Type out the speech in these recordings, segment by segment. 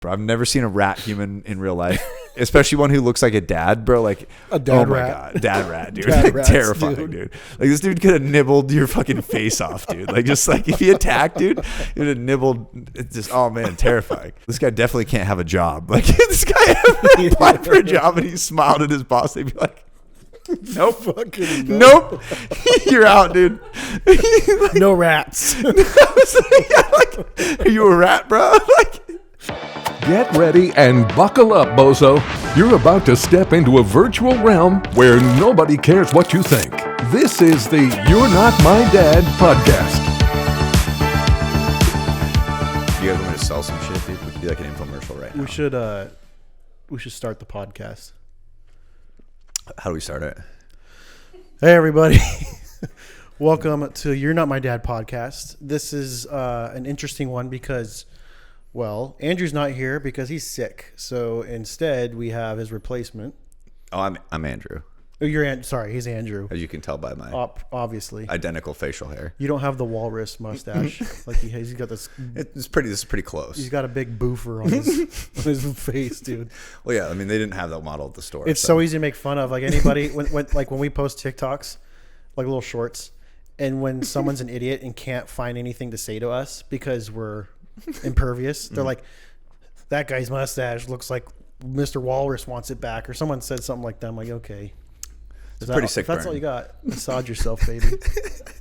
Bro, I've never seen a rat human in real life, especially one who looks like a dad, bro. Like a dad my rat. God, dad rat, dude. Dad Like, rats, terrifying, dude. Like this dude could have nibbled your fucking face off, dude. Like just like if he attacked, dude, he would have nibbled. It's just terrifying. This guy definitely can't have a job. Like this guy applied for a job and he smiled at his boss. They'd be like, nope, Fucking nope, you're out, dude. Like, no rats. Are you a rat, bro? Like. Get ready and buckle up, bozo. You're about to step into a virtual realm where nobody cares what you think. This is the You're Not My Dad podcast. You guys want me to sell some shit, dude? We could do like an infomercial right now. We should start the podcast. How do we start it? Hey, everybody. Welcome to You're Not My Dad podcast. This is an interesting one because, well, Andrew's not here because he's sick. So instead, we have his replacement. Oh, I'm Andrew. Oh, sorry, he's Andrew. As you can tell by my obviously identical facial hair. You don't have the walrus mustache like he has. He's got this. This is pretty close. He's got a big boofer on his face, dude. Well, yeah. I mean, they didn't have that model at the store. It's so easy to make fun of. Like anybody, when we post TikToks, like little shorts, and when someone's an idiot and can't find anything to say to us because we're impervious, they're like, that guy's mustache looks like Mr. Walrus wants it back, or someone said something like that. I'm like, okay, pretty sick. If that's all you got, massage yourself, baby.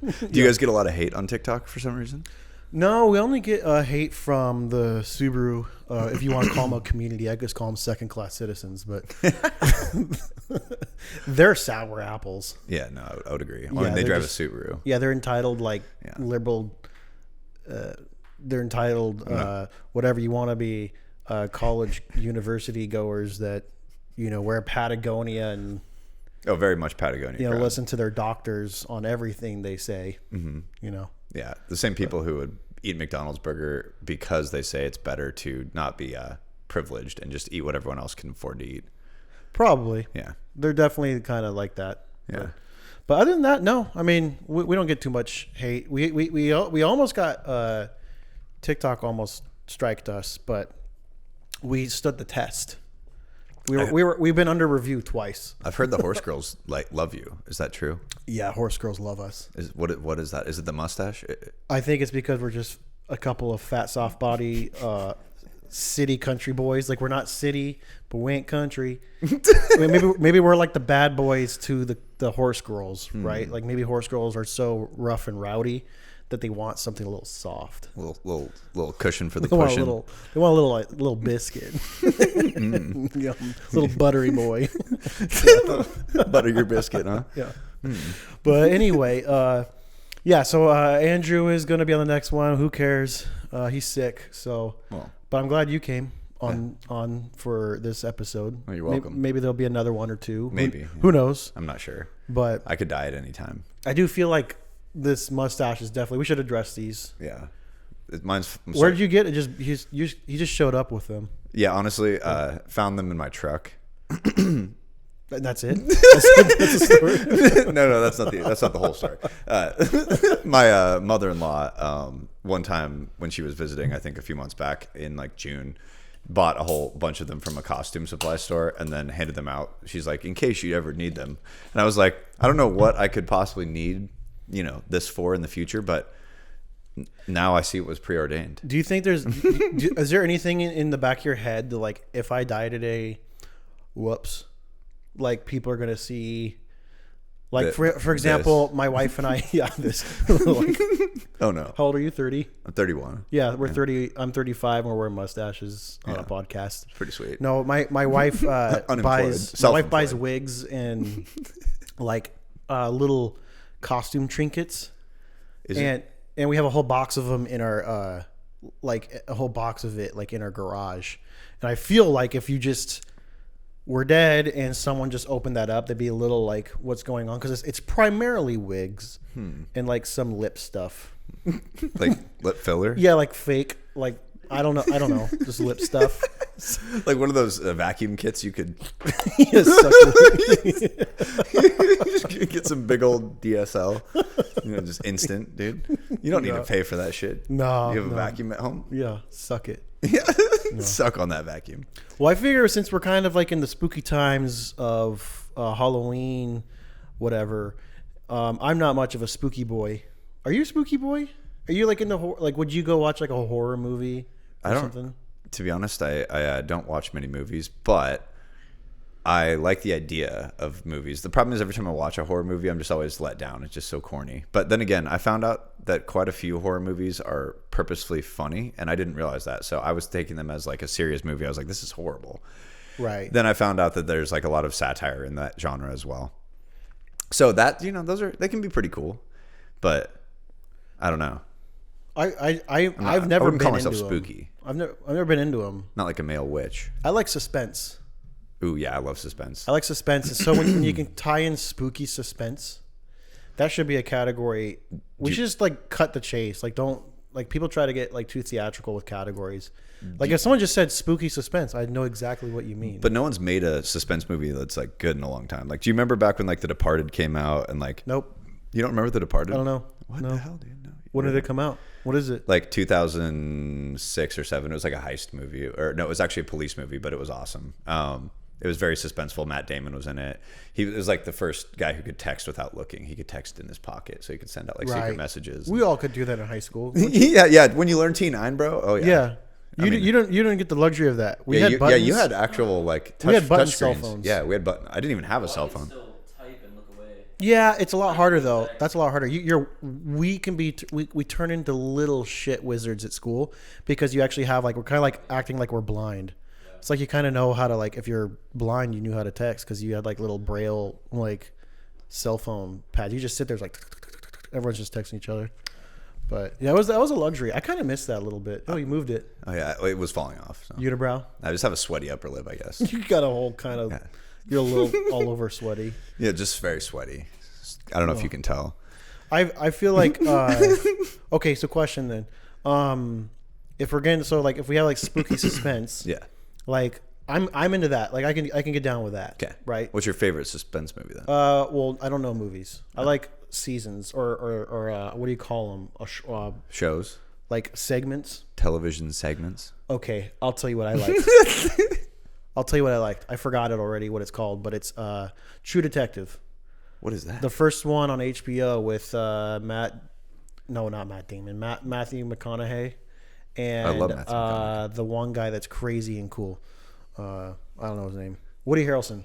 Do you guys get a lot of hate on TikTok for some reason? No, we only get hate from the Subaru. If you want to call them a community, I just call them second-class citizens. But they're sour apples. Yeah, no, I would agree. I mean, they drive a Subaru. Yeah, they're entitled liberal. They're entitled whatever you want to be. College, university goers that wear Patagonia and very much Patagonia. Listen to their doctors on everything they say. Mm-hmm. Yeah, the same people who would eat McDonald's burger because they say it's better to not be privileged and just eat what everyone else can afford to eat. Probably. Yeah, they're definitely kind of like that. Yeah. But other than that, no. I mean, we don't get too much hate. We almost got TikTok striked us, but we stood the test. We've been under review twice. I've heard the horse girls love you. Is that true? Yeah, horse girls love us. What is that? Is it the mustache? I think it's because we're just a couple of fat, soft body city country boys. Like we're not city, but we ain't country. I mean, maybe we're like the bad boys to the horse girls, right? Like maybe horse girls are so rough and rowdy that they want something a little soft, little cushion for the cushion. They want a little biscuit, little buttery boy. Butter your biscuit, huh? Yeah. But anyway, So Andrew is going to be on the next one. Who cares? He's sick. So, but I'm glad you came on for this episode. Oh, you're welcome. Maybe there'll be another one or two. Maybe. Who knows? I'm not sure. But I could die at any time. I do feel like this mustache is definitely. We should address these. Yeah, Where did you get it? You just showed up with them. Yeah, honestly, found them in my truck. That's it. That's a story. No, that's not the whole story. My mother-in-law, one time when she was visiting, I think a few months back in like June, bought a whole bunch of them from a costume supply store and then handed them out. She's like, in case you ever need them. And I was like, I don't know what I could possibly need, this for in the future, but now I see it was preordained. Do you think is there anything in the back of your head that like, if I die today, whoops, like people are going to see, like for example, my wife and I, this, like, oh no. How old are you? 30? I'm 31. Yeah, we're 30. I'm 35 and we're wearing mustaches on a podcast. It's pretty sweet. No, my wife buys wigs and like little costume trinkets. And we have a whole box of them in our like a whole box of it like in our garage. And I feel like if you just were dead and someone just opened that up, they'd be a little like, what's going on? Because it's primarily wigs and like some lip stuff. Like lip filler? Yeah, like fake, like I don't know, just lip stuff. Like one of those vacuum kits you could get some big old DSL, just instant, dude. You don't need to pay for that shit. No, you have a vacuum at home. Yeah, suck it. Yeah, Suck on that vacuum. Well, I figure since we're kind of like in the spooky times of Halloween, whatever, I'm not much of a spooky boy. Are you a spooky boy? Are you like into like? Would you go watch like a horror movie or something? To be honest, I don't watch many movies, but I like the idea of movies. The problem is every time I watch a horror movie, I'm just always let down. It's just so corny. But then again, I found out that quite a few horror movies are purposefully funny, and I didn't realize that. So I was taking them as like a serious movie. I was like, this is horrible. Right. Then I found out that there's like a lot of satire in that genre as well. So that, they can be pretty cool, but I don't know. I've never been into spooky. I've never been into them. Not like a male witch. I like suspense. Ooh, yeah, I love suspense. I like suspense. So when you can tie in spooky suspense, that should be a category. We should just like cut the chase. Like don't like people try to get like too theatrical with categories. Like if someone just said spooky suspense, I'd know exactly what you mean. But no one's made a suspense movie that's like good in a long time. Like, do you remember back when like The Departed came out and like? Nope. You don't remember The Departed? I don't know. What the hell, dude? No. When did it come out? What is it? Like 2006 or 7. It was like a heist movie, or no, it was actually a police movie, but it was awesome. It was very suspenseful. Matt Damon was in it. He was like the first guy who could text without looking. He could text in his pocket, so he could send out like secret messages. We all could do that in high school. yeah. When you learn T9, bro. Oh yeah. Yeah. You didn't get the luxury of that. We had buttons. Yeah, you had actual like touch, we had button touch cell screens. phones. Yeah, we had button. I didn't even have a cell phone. Still type and look away. Yeah, it's a lot harder though. That's a lot harder. We turn into little shit wizards at school because you actually have like we're kind of like acting like we're blind. Yeah. It's like you kind of know how to like if you're blind you knew how to text because you had like little braille like cell phone pads. You just sit there like everyone's just texting each other. But yeah, that was a luxury. I kind of missed that a little bit. Oh, you moved it. Oh yeah, it was falling off. So. Unibrow. I just have a sweaty upper lip, I guess. You got a whole kind of. Yeah. You're a little all over sweaty. Yeah, just very sweaty. I don't know if you can tell. I feel like okay. So question then, if we're getting if we have like spooky suspense, yeah, like I'm into that. Like I can get down with that. Okay, right. What's your favorite suspense movie then? Well, I don't know movies. I like seasons or what do you call them? Shows. Like segments. Television segments. Okay, I'll tell you what I like. I'll tell you what I liked. I forgot it already what it's called, but it's True Detective. What is that? The first one on HBO with not Matt Damon, Matthew McConaughey, and I love Matthew McConaughey. The one guy that's crazy and cool. I don't know his name. Woody Harrelson.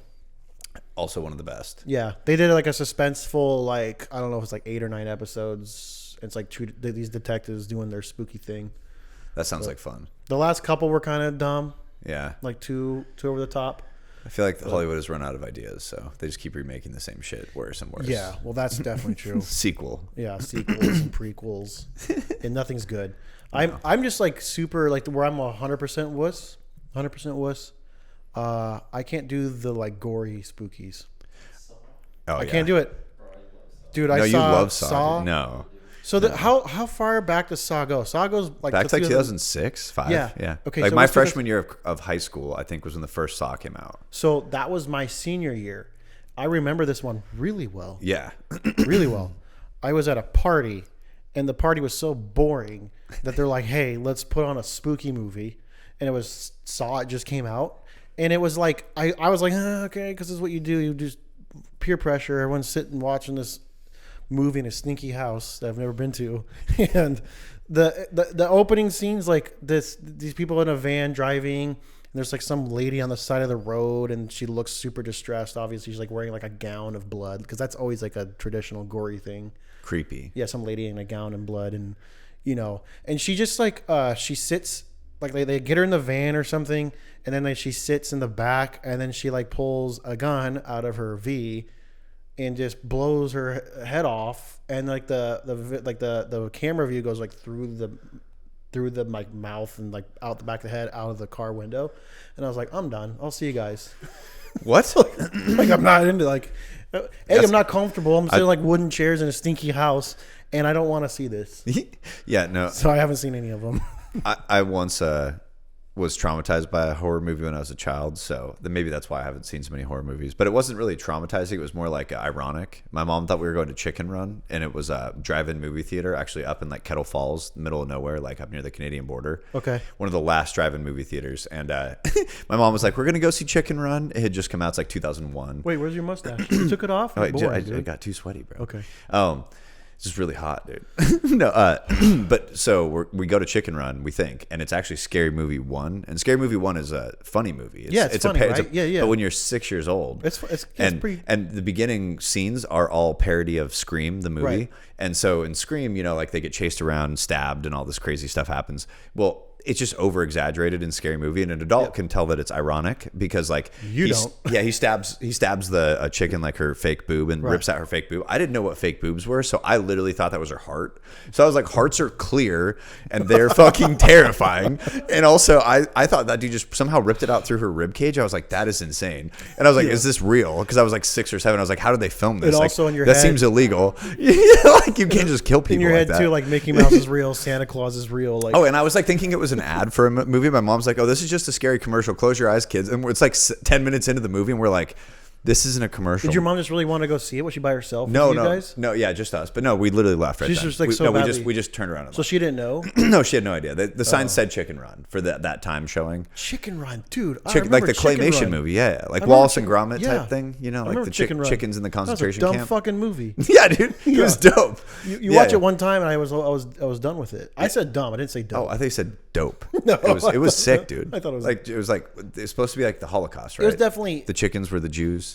Also one of the best. Yeah, they did like a suspenseful like I don't know if it's like 8 or 9 episodes. It's like these detectives doing their spooky thing. That sounds like fun. The last couple were kind of dumb. Yeah, like too over the top. I feel like Hollywood has run out of ideas, so they just keep remaking the same shit worse and worse. Yeah, well, that's definitely true. Sequel. Yeah, sequels and prequels, and nothing's good. I'm just like super like where I'm 100% wuss, 100% wuss. I can't do the like gory spookies. I can't do it, dude. No, you love Saw. No. So how far back does Saw go? Saw goes like back to like 2006, 5. Yeah. Okay. Like so my freshman year of high school, I think was when the first Saw came out. So that was my senior year. I remember this one really well. Yeah. Really well. I was at a party, and the party was so boring that they're like, "Hey, let's put on a spooky movie," and it was Saw. It just came out, and it was like I was like, okay, because this is what you do. You just peer pressure. Everyone's sitting watching this movie in a sneaky house that I've never been to, and the opening scenes like these people in a van driving, and there's like some lady on the side of the road, and she looks super distressed. Obviously, she's like wearing like a gown of blood because that's always like a traditional gory thing. Creepy. Yeah, some lady in a gown and blood, and and she just like she sits like they get her in the van or something, and then she sits in the back, and then she like pulls a gun out of her V. And just blows her head off, and like the camera view goes like through the like mouth and like out the back of the head, out of the car window, and I was like, I'm done. I'll see you guys. What? like I'm not into like, hey, I'm not comfortable. I'm sitting like wooden chairs in a stinky house, and I don't want to see this. Yeah, no. So I haven't seen any of them. I once was traumatized by a horror movie when I was a child, so then maybe that's why I haven't seen so many horror movies. But it wasn't really traumatizing. It was more like ironic. My mom thought we were going to Chicken Run, and it was a drive-in movie theater actually up in like Kettle Falls, middle of nowhere, like up near the Canadian border. Okay. One of the last drive-in movie theaters. And my mom was like, we're going to go see Chicken Run. It had just come out. It's like 2001. Wait, where's your mustache? You took it off? Oh, I got too sweaty, bro. Okay. It's just really hot, dude. No, but so we go to Chicken Run, we think, and it's actually Scary Movie 1. And Scary Movie 1 is a funny movie. It's funny, right? Yeah. But when you're 6 years old, it's pretty. And the beginning scenes are all parody of Scream, the movie. Right. And so in Scream, like they get chased around, stabbed, and all this crazy stuff happens. Well, it's just over exaggerated in Scary Movie, and an adult can tell that it's ironic because like he stabs the chicken like her fake boob and rips out her fake boob. I didn't know what fake boobs were, so I literally thought that was her heart. So I was like, hearts are clear and they're fucking terrifying. And also I thought that dude just somehow ripped it out through her rib cage. I was like, that is insane. And I was like, is this real? Because I was like 6 or 7. I was like, how did they film this? And like, also in your that head, seems illegal. Like you can't just kill people in your head like that. too. Like Mickey Mouse is real, Santa Claus is real. Like and I was like thinking it was an ad for a movie. My mom's like, oh, this is just a scary commercial. Close your eyes, kids. And it's like 10 minutes into the movie, and we're like, this isn't a commercial. Did your mom just really want to go see it? Was she by herself? No, with you guys? No, yeah, just us. But no, we literally left right She's then. just like so badly. We just turned around. And so she didn't know? No, she had no idea. The sign said Chicken Run for that time showing. Chicken Run, dude. Like the claymation movie, yeah. Like Wallace and Gromit type thing, like the chickens in the concentration camp. That was a dumb fucking movie. Yeah, dude. It was dope. You watch it one time, and I was done with it. I said dumb. I didn't say dope. Oh, I think you said dope. No, it was sick, dude. I thought it was like it was supposed to be like the Holocaust, right? It was definitely the chickens were the Jews.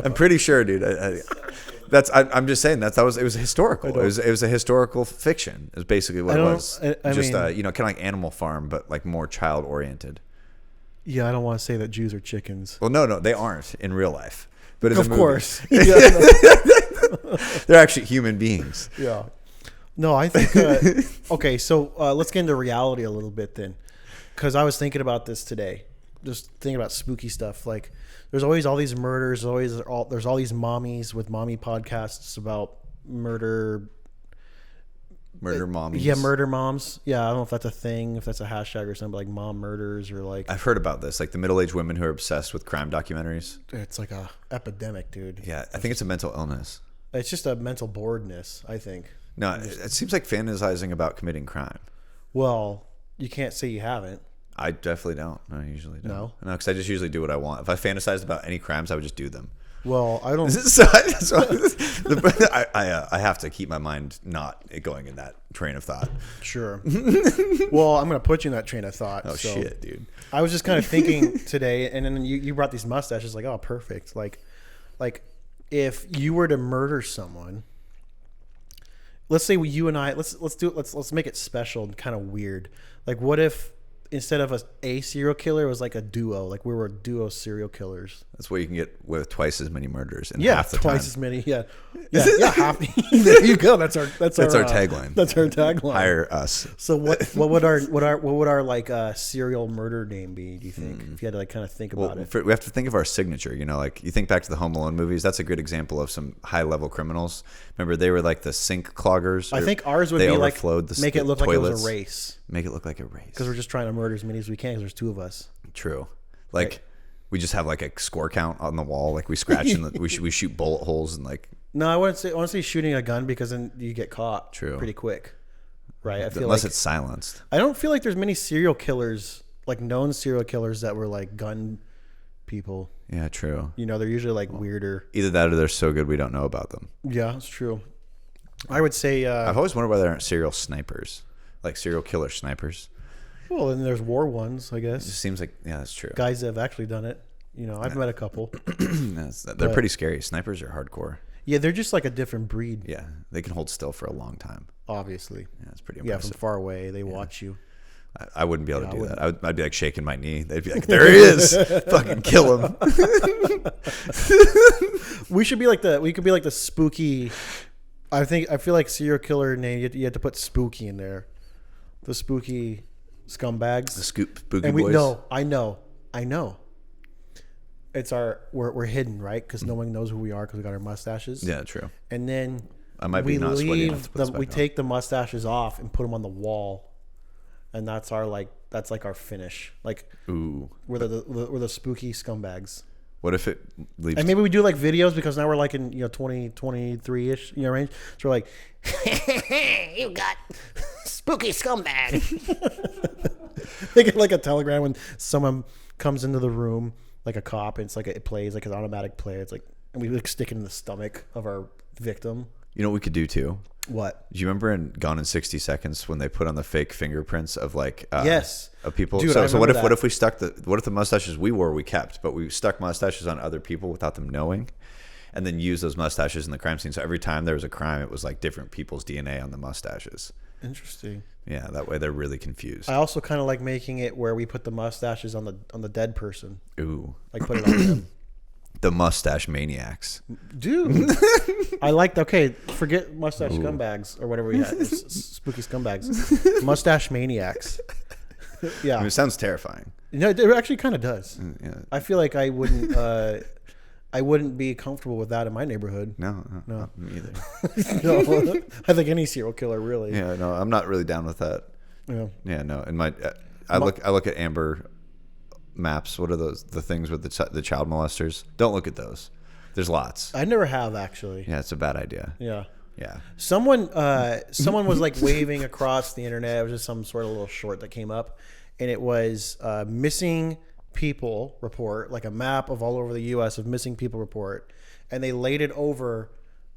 I'm pretty sure, dude. I'm just saying it was historical. It was a historical fiction. Is basically what it was. I mean, kind of like Animal Farm, but like more child oriented. Yeah, I don't want to say that Jews are chickens. Well, no, they aren't in real life. But of course, they're actually human beings. Yeah. No, I think. Okay, so let's get into reality a little bit then, because I was thinking about this today. Just thinking about spooky stuff. Like, there's always all these murders. There's all these mommies with mommy podcasts about murder. Murder mommies. Yeah, murder moms. Yeah, I don't know if that's a thing, if that's a hashtag or something, like mom murders or like. I've heard about this, like the middle-aged women who are obsessed with crime documentaries. It's like a epidemic, dude. Yeah, I think it's a mental illness. It's just a mental boredness, I think. No, it seems like fantasizing about committing crime. Well, you can't say you haven't. I definitely don't. I usually don't. No, because I just usually do what I want. If I fantasized about any crimes, I would just do them. Well, I don't. I have to keep my mind not going in that train of thought. Sure. Well, I'm going to put you in that train of thought. Oh, shit, dude. I was just kind of thinking today, and then you brought these mustaches. Like, oh, perfect. Like if you were to murder someone, let's say you and I let's do it. Let's make it special and kind of weird. Like, what if instead of a serial killer, it was like a duo? Like, we were a duo serial killers. That's what you can get with twice as many murders in half the twice time. As many. Yeah. Half. There you go. That's our tagline. That's our tagline. Hire us. So what would our like serial murder name be? Do you think if you had to like kind of think about it? We have to think of our signature. Like you think back to the Home Alone movies. That's a good example of some high level criminals. Remember, they were like the sink cloggers. I think ours would be like make it look like it was a race. Make it look like a race because we're just trying to murder as many as we can because there's two of us. True. Like. Right. We just have like a score count on the wall. Like we scratch and we shoot bullet holes and like. No, I want to say shooting a gun because then you get caught. True. Pretty quick, right? I feel unless it's silenced. I don't feel like there's many serial killers, like known serial killers that were like gun people. Yeah, true. They're usually like weirder. Either that or they're so good we don't know about them. Yeah, it's true. I would say. I've always wondered why there aren't serial snipers, like serial killer snipers. Well, then there's war ones, I guess. It just seems like, yeah, that's true. Guys that have actually done it. I've met a couple. They're pretty scary. Snipers are hardcore. Yeah, they're just like a different breed. Yeah, they can hold still for a long time. Obviously. Yeah, it's pretty impressive. Yeah, from far away, they watch you. I wouldn't be able to do that. I'd be like shaking my knee. They'd be like, there he is. Fucking kill him. We could be like the spooky. I feel like serial killer name, you have to put spooky in there. The spooky scumbags. The spooky and boys. No, I know. It's we're hidden, right? Because no one knows who we are because we got our mustaches. Yeah, true. And then I might be we take the mustaches off and put them on the wall, and that's our like that's like our finish. Like, ooh, we're the spooky scumbags. What if it leaves? And maybe we do like videos because now we're like in 2023-ish range. So we're like, you got spooky scumbag. They get like a telegram when someone comes into the room, like a cop, and it's like it plays like an automatic play. It's like, and we like stick it in the stomach of our victim. You know what we could do too? What? Do you remember in Gone in 60 Seconds when they put on the fake fingerprints of like yes of people? Dude, so what if we stuck what if the mustaches we wore we kept, but we stuck mustaches on other people without them knowing, and then use those mustaches in the crime scene? So every time there was a crime, it was like different people's DNA on the mustaches. Interesting. Yeah, that way they're really confused. I also kind of like making it where we put the mustaches on the dead person. Ooh, like put it on them. The mustache maniacs, dude. I like. Okay, forget mustache scumbags or whatever we had. Spooky scumbags, mustache maniacs. Yeah, I mean, it sounds terrifying. No, it actually kind of does. Yeah. I feel like I wouldn't be comfortable with that in my neighborhood. No, me either. No, I think any serial killer really. Yeah, no, I'm not really down with that. Yeah, no. In my, I look at Amber maps. What are those? The things with the child molesters? Don't look at those. There's lots. I never have actually. Yeah, it's a bad idea. Yeah. Yeah. Someone was like waving across the internet. It was just some sort of little short that came up, and it was missing people report, like a map of all over the U.S. of missing people report, and they laid it over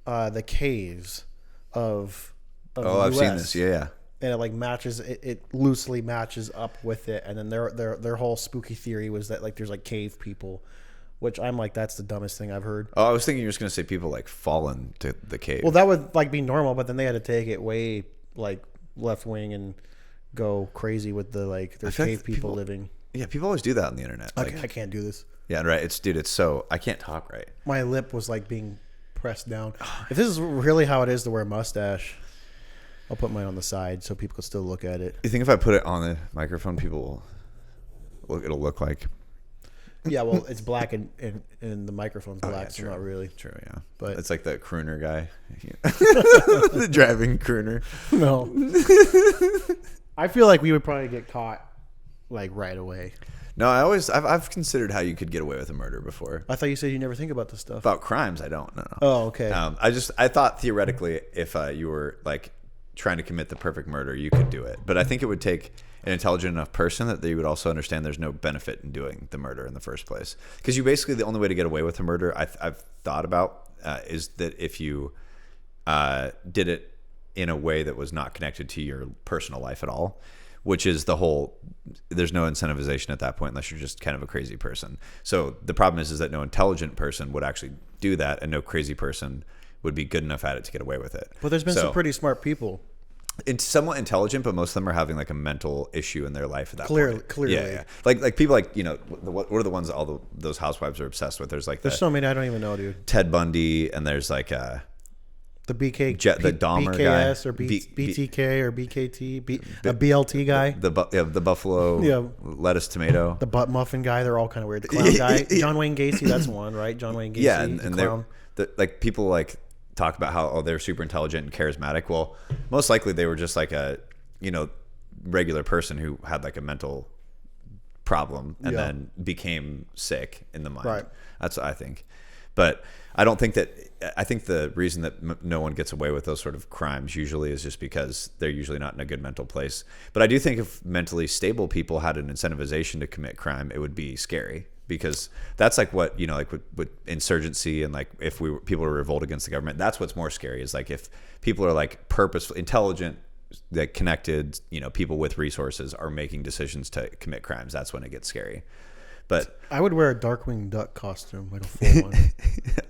the caves of the US. I've seen this. Yeah. And it like matches, it loosely matches up with it. And then their whole spooky theory was that like there's like cave people, which I'm like, that's the dumbest thing I've heard. Oh, I was thinking you were just gonna say people like fall into the cave. Well, that would like be normal, but then they had to take it way like left wing and go crazy with the like there's cave people living. Yeah, people always do that on the internet. Like, I can't do this. Yeah, right. It's so I can't talk right. My lip was like being pressed down. If this is really how it is to wear a mustache, I'll put mine on the side so people can still look at it. You think if I put it on the microphone, people it'll look like? Yeah, well, it's black and the microphone's black, yeah, so not really. True, yeah. But it's like the crooner guy, the driving crooner. No, I feel like we would probably get caught like right away. No, I've considered how you could get away with a murder before. I thought you said you never think about this stuff. About crimes, I don't. No. Oh, okay. I thought theoretically if you were like trying to commit the perfect murder, you could do it. But I think it would take an intelligent enough person that they would also understand there's no benefit in doing the murder in the first place. Because you basically, the only way to get away with a murder I've thought about is that if you did it in a way that was not connected to your personal life at all, which is the whole, there's no incentivization at that point unless you're just kind of a crazy person. So the problem is that no intelligent person would actually do that, and no crazy person would be good enough at it to get away with it. But there's been some pretty smart people. It's somewhat intelligent, but most of them are having like a mental issue in their life at that point. Clearly. Yeah. Like people like, what are the ones that those housewives are obsessed with? There's so many I don't even know, dude. Ted Bundy, and there's like the BK, the Dahmer BKS guy, or BTK or BKT, a BLT guy, the buffalo lettuce tomato, the butt muffin guy. They're all kind of weird. The clown guy, John Wayne Gacy, that's one, right? John Wayne Gacy, yeah, and they're like people like talk about how they're super intelligent and charismatic. Well, most likely they were just like a regular person who had like a mental problem and then became sick in the mind. Right. That's what I think. But I don't think that. I think the reason that no one gets away with those sort of crimes usually is just because they're usually not in a good mental place. But I do think if mentally stable people had an incentivization to commit crime, it would be scary, because that's like what like with insurgency, and like if people are revolt against the government, that's what's more scary, is like if people are like purposeful, intelligent, like connected, people with resources are making decisions to commit crimes. That's when it gets scary. But I would wear a Darkwing Duck costume, like a full one,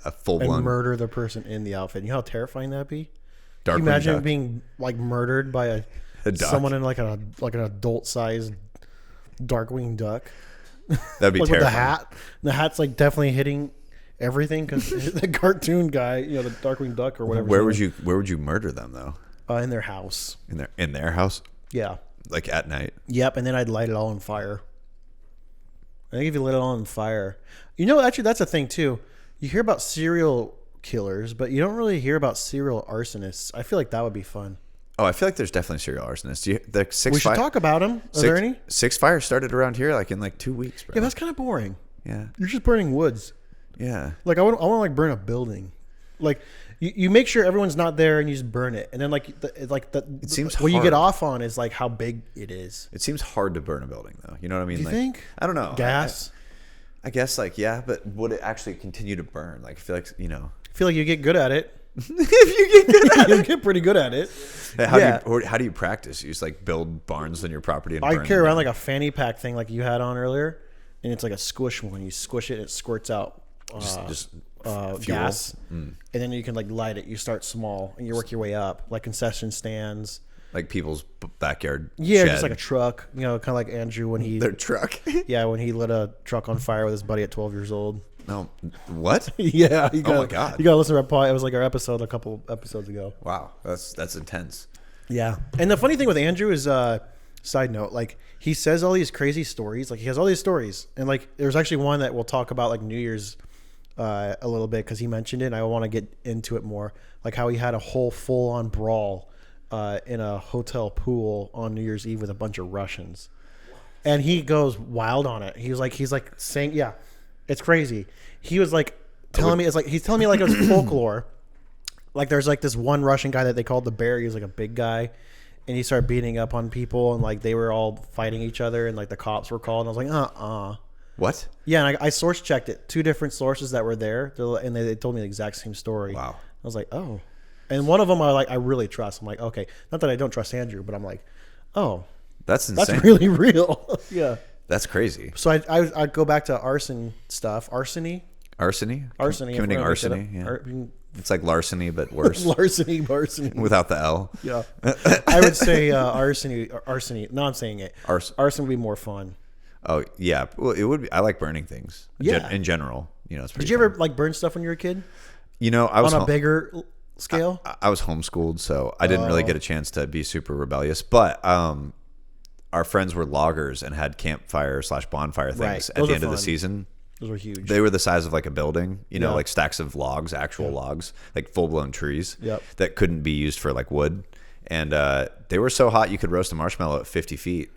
a full one, and murder the person in the outfit. You know how terrifying that'd be. Darkwing imagine Duck. Being like murdered by someone in like an adult sized Darkwing Duck. That'd be like terrifying. With the hat. The hat's like definitely hitting everything, because the cartoon guy, the Darkwing Duck or whatever. Where would you murder them though? In their house. In their house? Yeah. Like at night. Yep, and then I'd light it all on fire. I think if you lit it all on fire, actually that's a thing too. You hear about serial killers, but you don't really hear about serial arsonists. I feel like that would be fun. Oh, I feel like there's definitely serial arsonists. We should talk about them. Are there any? 6 fires started around here like in like 2 weeks, bro. Yeah, that's kind of boring. Yeah. You're just burning woods. Yeah. Like I want to like burn a building. Like you make sure everyone's not there and you just burn it. And then it seems what you get off on is like how big it is. It seems hard to burn a building though. You know what I mean? Do you think? I don't know. Gas? I guess like, yeah, but would it actually continue to burn? Like I feel like, you know. I feel like you get good at it. If you get good at it. You get pretty good at it. How do you practice? You just like build barns on your property and burn carry around like a fanny pack thing like you had on earlier. And it's like a squish one. You squish it, it squirts out just gas. And then you can like light it. You start small and you work your way up, like concession stands. Like people's backyard Yeah, shed. just like a truck. You know, kind of like Andrew when he... Their truck? Yeah, when he lit a truck on fire with his buddy at 12 years old. No. What? Yeah. Oh my God. You got to listen to our pod. It was like our episode a couple episodes ago. Wow. That's intense. Yeah. And the funny thing with Andrew is, side note, like he says all these crazy stories. Like he has all these stories. And like there's actually one that we'll talk about like New Year's a little bit because he mentioned it. And I want to get into it more. Like how he had a whole full-on brawl in a hotel pool on New Year's Eve with a bunch of Russians. And he goes wild on it. He's like saying, yeah, it's crazy. He was like telling me, he's telling me like it was folklore. Like there's like this one Russian guy that they called the Bear. He was like a big guy. And he started beating up on people and like they were all fighting each other and like the cops were called. And I was like, What? Yeah, and I source checked it. 2 different sources that were there. And they told me the exact same story. Wow. I was like, oh. And one of them I really trust. I'm like, okay. Not that I don't trust Andrew, but I'm like, oh. That's insane. That's really real. Yeah. That's crazy. So I go back to arson stuff. Arsony? Arsony? Committing arsony. Yeah. It's like larceny, but worse. larceny. Without the L. Yeah. I would say arsony. No, I'm saying it. Arson would be more fun. Oh, yeah. Well, it would be. I like burning things. Yeah. In general. You know, it's pretty Did you fun. ever like burn stuff when you were a kid? You know, I was on a bigger scale? I was homeschooled, so I didn't really get a chance to be super rebellious. But our friends were loggers and had campfire/bonfire things at the end of the season. Those were huge. They were the size of like a building, you know, like stacks of logs, actual logs, like full-blown trees that couldn't be used for like wood. And they were so hot you could roast a marshmallow at 50 feet.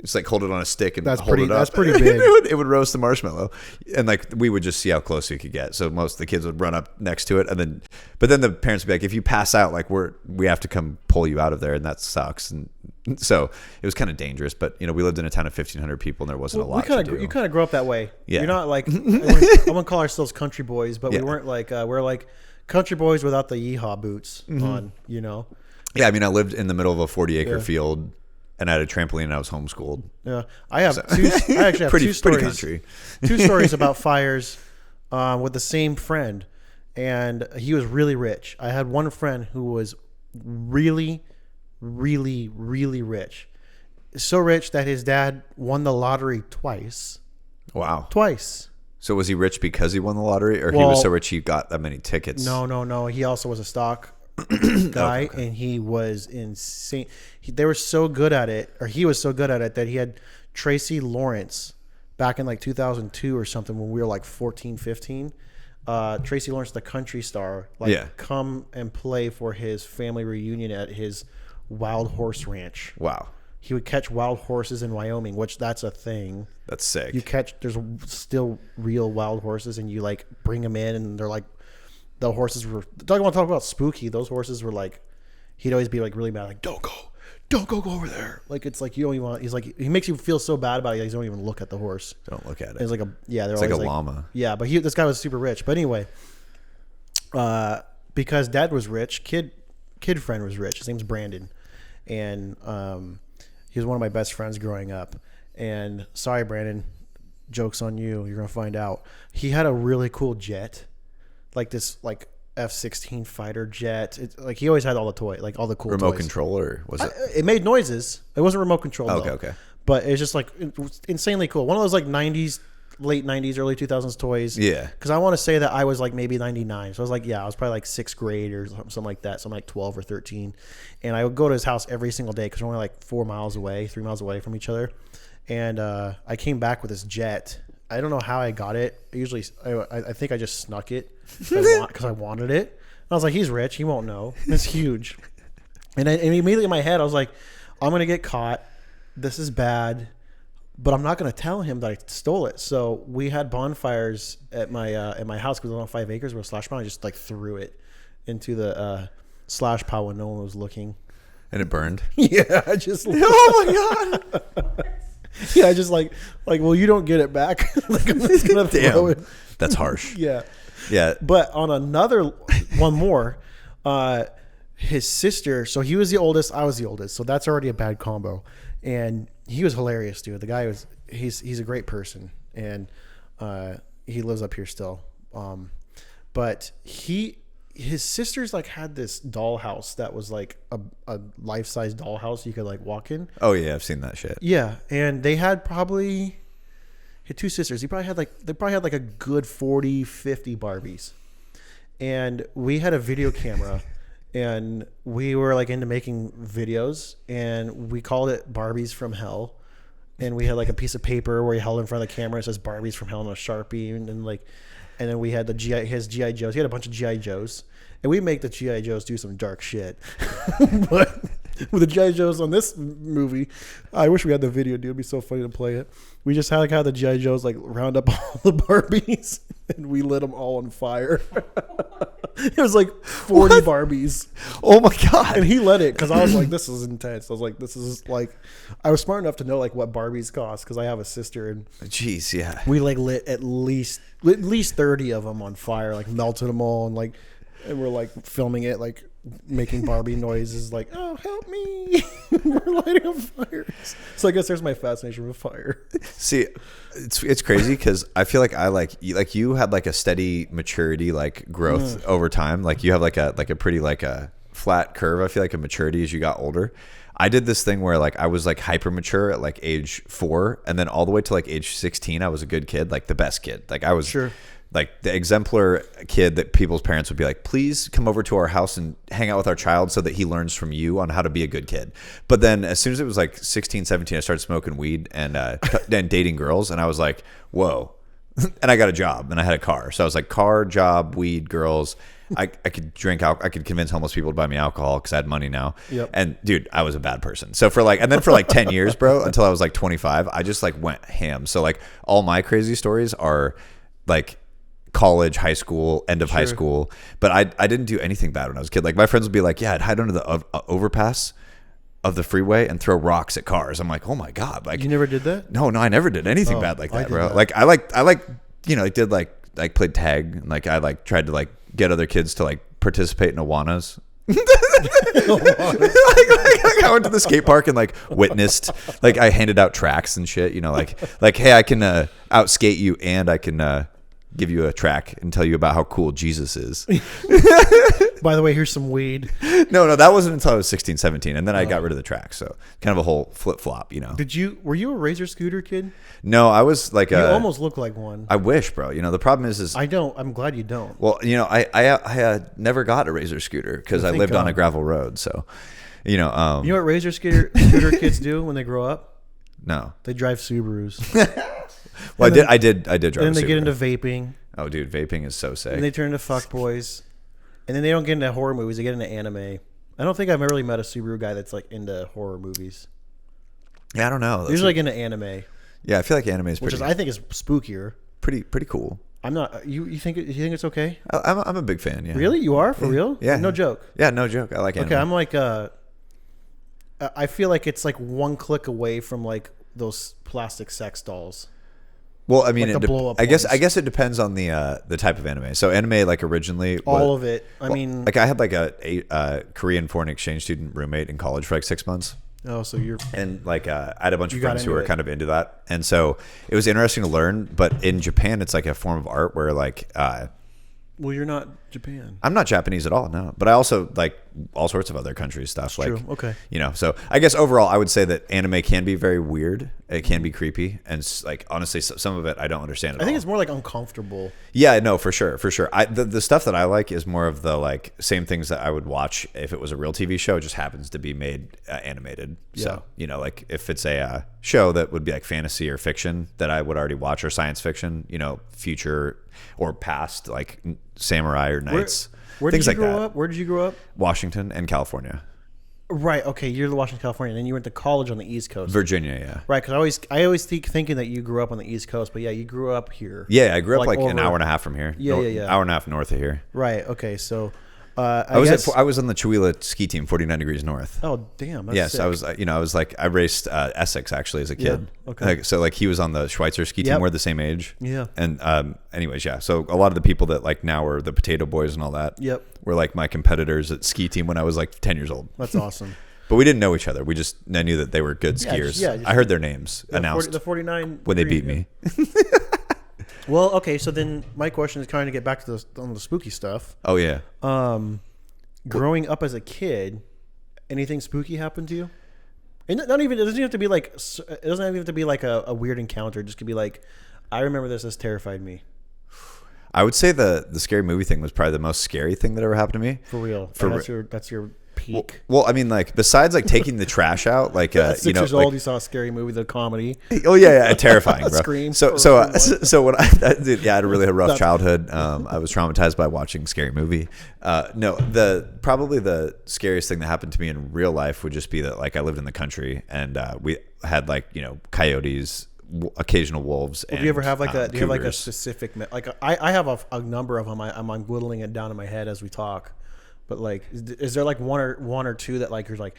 Just like hold it on a stick and hold it up. That's pretty big. It would roast the marshmallow, and like we would just see how close we could get. So most of the kids would run up next to it, and but then the parents would be like, "If you pass out, like we have to come pull you out of there, and that sucks." And so it was kind of dangerous. But you know, we lived in a town of 1,500 people, and there wasn't a lot to do. You kind of grow up that way. Yeah. You're not like I wouldn't call ourselves country boys, but we weren't like we're like country boys without the yeehaw boots on. You know. Yeah, I mean, I lived in the middle of a 40-acre field. And I had a trampoline and I was homeschooled. Yeah. I actually have two stories. Pretty country. 2 stories about fires with the same friend. And he was really rich. I had one friend who was really, really, really rich. So rich that his dad won the lottery twice. Wow. Twice. So was he rich because he won the lottery, or he was so rich he got that many tickets? No. He also was a stock guy, and he was insane. They were so good at it, or he was so good at it, that he had Tracy Lawrence back in like 2002 or something when we were like 14, 15. Tracy Lawrence, the country star, come and play for his family reunion at his wild horse ranch. Wow. He would catch wild horses in Wyoming, which that's a thing. That's sick. There's still real wild horses, and you like bring them in, and they're like, the horses were, don't want to talk about spooky. Those horses were like, he'd always be like really mad, like, don't go over there. Like, it's like, you don't even want, he's like, he makes you feel so bad about it. You don't even look at the horse. Don't look at it. It's like it's like a llama. Yeah. But this guy was super rich. But anyway, because dad was rich, kid friend was rich. His name's Brandon. And, he was one of my best friends growing up. And sorry, Brandon, joke's on you. You're going to find out. He had a really cool jet. Like this, like F-16 fighter jet. Like he always had all the like all the cool remote toys. controller, was it? It made noises. It wasn't remote control. Okay. But it's just like it was insanely cool. One of those like '90s, late '90s, early 2000s toys. Yeah. Because I want to say that I was like maybe '99, so I was like, I was probably like 6th grade or something like that. So I'm like 12 or 13, and I would go to his house every single day because we're only like 3 miles away from each other. And I came back with this jet. I don't know how I got it. I think I just snuck it because I wanted it. And I was like, he's rich. He won't know. It's huge. And immediately in my head, I was like, I'm going to get caught. This is bad. But I'm not going to tell him that I stole it. So we had bonfires at my house because it was on 5 acres with a slash pile. I just like threw it into the slash pile when no one was looking. And it burned? Yeah. I just oh, my God. Yeah, I just like, well, you don't get it back. Like, I'm just going to throw it. That's harsh. Yeah. Yeah. But on another one more, his sister, so he was the oldest, I was the oldest. So that's already a bad combo. And he was hilarious, dude. The guy he's a great person. And he lives up here still. But his sisters like had this dollhouse that was like a life-size dollhouse you could like walk in. Oh yeah, I've seen that shit. Yeah. And they had two sisters. They probably had like a good 40, 50 Barbies. And we had a video camera and we were like into making videos and we called it Barbies from Hell. And we had like a piece of paper where he held in front of the camera. It says Barbies from Hell and a Sharpie. And then we had his G.I. Joes. He had a bunch of G.I. Joes. And we make the G.I. Joes do some dark shit. But with the G.I. Joes on this movie, I wish we had the video, dude. It'd be so funny to play it. We just had like how the G.I. Joes like round up all the Barbies and we lit them all on fire. It was like 40 what? Barbies. Oh my God. And he lit it because I was like, this is intense. I was like, this is like, I was smart enough to know like what Barbies cost because I have a sister and jeez, yeah. We like lit at least 30 of them on fire, like melted them all and we're like filming it, like making Barbie noises, like, oh, help me. We're lighting on fires. So I guess there's my fascination with fire. See, it's crazy because I feel like I like you had like a steady maturity, like growth over time. Like you have like a pretty like a flat curve. I feel like a maturity as you got older. I did this thing where like I was like hyper mature at like age 4, and then all the way to like age 16, I was a good kid, like the best kid. Like I was sure. Like the exemplar kid that people's parents would be like, please come over to our house and hang out with our child so that he learns from you on how to be a good kid. But then as soon as it was like 16, 17, I started smoking weed and dating girls. And I was like, whoa. And I got a job and I had a car. So I was like car, job, weed, girls. I could drink alcohol. I could convince homeless people to buy me alcohol because I had money now. Yep. And dude, I was a bad person. So for like 10 years, bro, until I was like 25, I just like went ham. So like all my crazy stories are like college, high school, end of high school. But I didn't do anything bad when I was a kid. Like my friends would be like, yeah, I'd hide under the overpass of the freeway and throw rocks at cars. I'm like, oh my God. Like you never did that? No, I never did anything bad like that, bro. That. Like I like, you know, I did like played tag and like I like tried to like get other kids to like participate in Awanas. like I went to the skate park and like witnessed, like I handed out tracks and shit, you know, like hey, I can out skate you and I can give you a track and tell you about how cool Jesus is. By the way, here's some weed. No, that wasn't until I was 16, 17. And then I got rid of the track. So kind of a whole flip flop, you know. Were you a Razor scooter kid? No, I was like you almost look like one. I wish, bro. You know, the problem is I don't. I'm glad you don't. Well, you know, I never got a Razor scooter because I lived on a gravel road. So, you know. You know what Razor scooter kids do when they grow up? No. They drive Subarus. Well, I did drive. And then they get into vaping. Oh, dude, vaping is so sick. And they turn into fuckboys. And then they don't get into horror movies. They get into anime. I don't think I've ever really met a Subaru guy that's like into horror movies. Yeah, I don't know. They're like into anime. Yeah, I feel like anime is pretty. Which I think is spookier. Pretty cool. I'm not. You think it's okay? I'm a big fan. Yeah. Really, you are for real? Yeah. No joke. Yeah, no joke. I like anime. Okay, I'm like I feel like it's like one click away from like those plastic sex dolls. Well, I mean, like I guess it depends on the type of anime. So anime, like originally, all of it. I mean, like I had like a Korean foreign exchange student roommate in college for like 6 months. Oh, so you're and like I had a bunch of friends who were kind of into that, and so it was interesting to learn. But in Japan, it's like a form of art where like. Well, you're not Japan. I'm not Japanese at all, no. But I also like all sorts of other countries' stuff. That's true. Okay. You know, so I guess overall, I would say that anime can be very weird. It can be creepy, and like honestly, some of it I don't understand at all. I think it's more like uncomfortable. Yeah, no, for sure. The stuff that I like is more of the like same things that I would watch if it was a real TV show. It just happens to be made animated. Yeah. So you know, like if it's a show that would be like fantasy or fiction that I would already watch, or science fiction, you know, future or past, like samurai or knights. Where did you grow up? Where did you grow up? Washington and California. Right. Okay. You're the Washington, California, and then you went to college on the East Coast. Virginia, yeah. Right. Because I always thinking that you grew up on the East Coast, but yeah, you grew up here. Yeah, I grew up like an hour and a half from here. Yeah. Hour and a half north of here. Right. Okay. So, I was on the Chihuahua ski team, 49 degrees north. Oh damn! That's yes, sick. I raced Essex actually as a kid. Yeah, okay. So he was on the Schweitzer ski team. We're the same age. Yeah. And anyways, yeah. So a lot of the people that like now are the Potato Boys and all that. Yep. Were like my competitors at ski team when I was like 10 years old. That's awesome. But we didn't know each other. I knew that they were good skiers. I heard their names announced. The 49 when they beat me. Well, okay. So then my question is kind of get back to the spooky stuff. Oh yeah. Growing up as a kid, anything spooky happened to you? And not even, it doesn't have to be like, it doesn't even have to be like a weird encounter. It just could be like, I remember this terrified me. I would say the scary movie thing was probably the most scary thing that ever happened to me. For real. That's your peak. Well, I mean, like besides like taking the trash out, like at 6 years old, you saw a scary movie, the comedy. Oh yeah, terrifying, bro. Scream. So when I had a really rough childhood. I was traumatized by watching Scary Movie. Probably the scariest thing that happened to me in real life would just be that like I lived in the country and we had like coyotes, occasional wolves. Do you ever have like do you have like a specific like I have a number of them. I'm whittling it down in my head as we talk. But like, is there like one or two that like you're like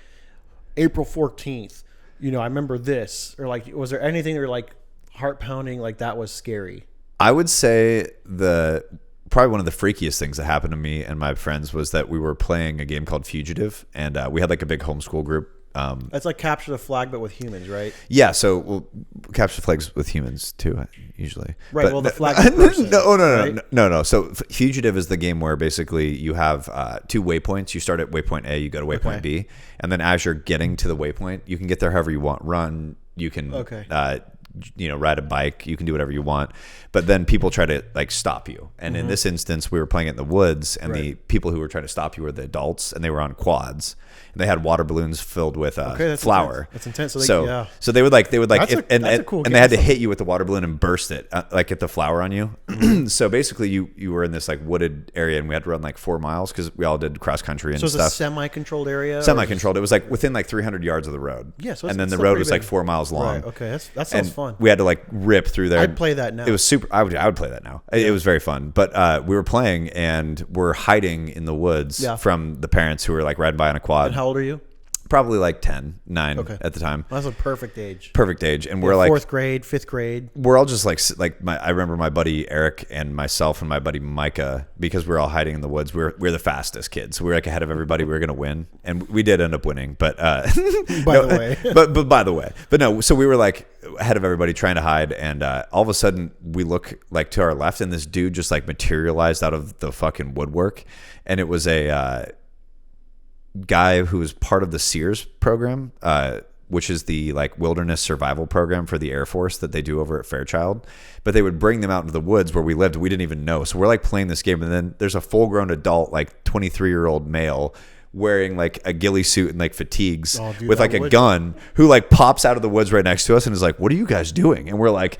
April 14th? I remember this, or like, was there anything that were like heart pounding, like that was scary? I would say probably one of the freakiest things that happened to me and my friends was that we were playing a game called Fugitive, and we had like a big homeschool group. It's like Capture the Flag, but with humans, right? Yeah, so we'll capture flags with humans too, usually. Right. But, well, the flag. Person, no. So Fugitive is the game where basically you have 2 waypoints. You start at waypoint A, you go to waypoint B, and then as you're getting to the waypoint, you can get there however you want. Run. You can. Ride a bike. You can do whatever you want, but then people try to like stop you. And in this instance, we were playing it in the woods, and the people who were trying to stop you were the adults, and they were on quads, and they had water balloons filled with flour. That's intense. So they would like and they had to hit you with the water balloon and burst it, like get the flour on you. So basically, you were in this like wooded area, and we had to run like 4 miles because we all did cross country and stuff. So it's a semi-controlled area. Semi-controlled. It was like within like 300 yards of the road. Yeah. So and then the road was like 4 miles long. Right. Okay. That sounds fun. We had to like rip through there. I'd play that now. It was super. I would play that now. It was very fun. But we were playing and we're hiding in the woods from the parents who were like riding by on a quad. And how old are you? Probably like 9 at the time. Well, that's a perfect age. And we're like 4th grade, 5th grade. We're all just I remember my buddy Eric and myself and my buddy Micah, because we were all hiding in the woods. We're the fastest kids. So we were like ahead of everybody. We were going to win. And we did end up winning. But by the way. But no, so we were like ahead of everybody trying to hide. And all of a sudden we look like to our left and this dude just like materialized out of the fucking woodwork. And it was a guy who was part of the Sears program, which is the like wilderness survival program for the Air Force that they do over at Fairchild. But they would bring them out into the woods where we lived. We didn't even know. So we're like playing this game, and then there's a full-grown adult, like 23-year-old male, wearing like a ghillie suit and like fatigues with like a gun, who like pops out of the woods right next to us and is like, "What are you guys doing?" And we're like,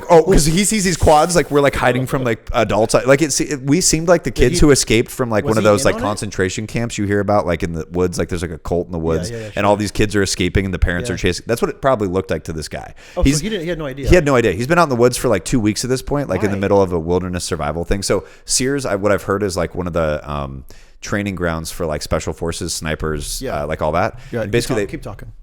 oh, because he sees these quads, like we're like hiding from like adults. Like we seemed like the kids who escaped from like one of those like concentration camps you hear about, like in the woods. Like there's like a cult in the woods, and all these kids are escaping, and the parents are chasing. That's what it probably looked like to this guy. Oh, so he had no idea. He had no idea. He's been out in the woods for like 2 weeks at this point, like in the middle of a wilderness survival thing. So Sears, what I've heard is like one of the training grounds for like special forces, snipers, like all that. Yeah, basically, keep talking.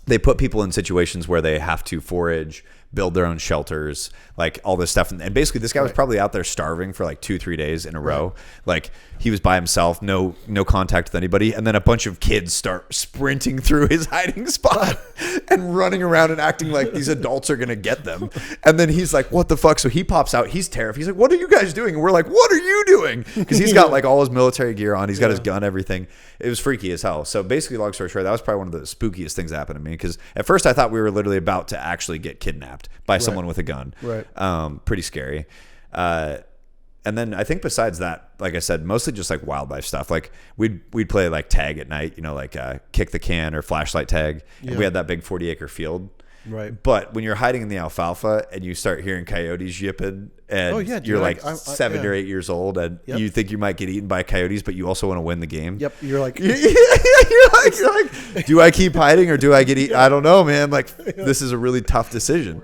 They put people in situations where they have to forage, build their own shelters, like all this stuff. And basically this guy was probably out there starving for like 2-3 days in a row. Like he was by himself, no contact with anybody. And then a bunch of kids start sprinting through his hiding spot and running around and acting like these adults are going to get them. And then he's like, what the fuck? So he pops out. He's terrified. He's like, what are you guys doing? And we're like, what are you doing? Because he's got like all his military gear on. He's got his gun, everything. It was freaky as hell. So basically, long story short, that was probably one of the spookiest things that happened to me. Because at first I thought we were literally about to actually get kidnapped by someone with a gun. Right. Pretty scary. And then I think besides that, like I said, mostly just like wildlife stuff. Like we'd play like tag at night, like kick the can or flashlight tag. And we had that big 40-acre field. Right. But when you're hiding in the alfalfa and you start hearing coyotes yipping, and you're like 7 or 8 years old, and you think you might get eaten by coyotes, but you also want to win the game. Yep. You're like, you're like, do I keep hiding or do I get eaten? I don't know, man. Like, this is a really tough decision.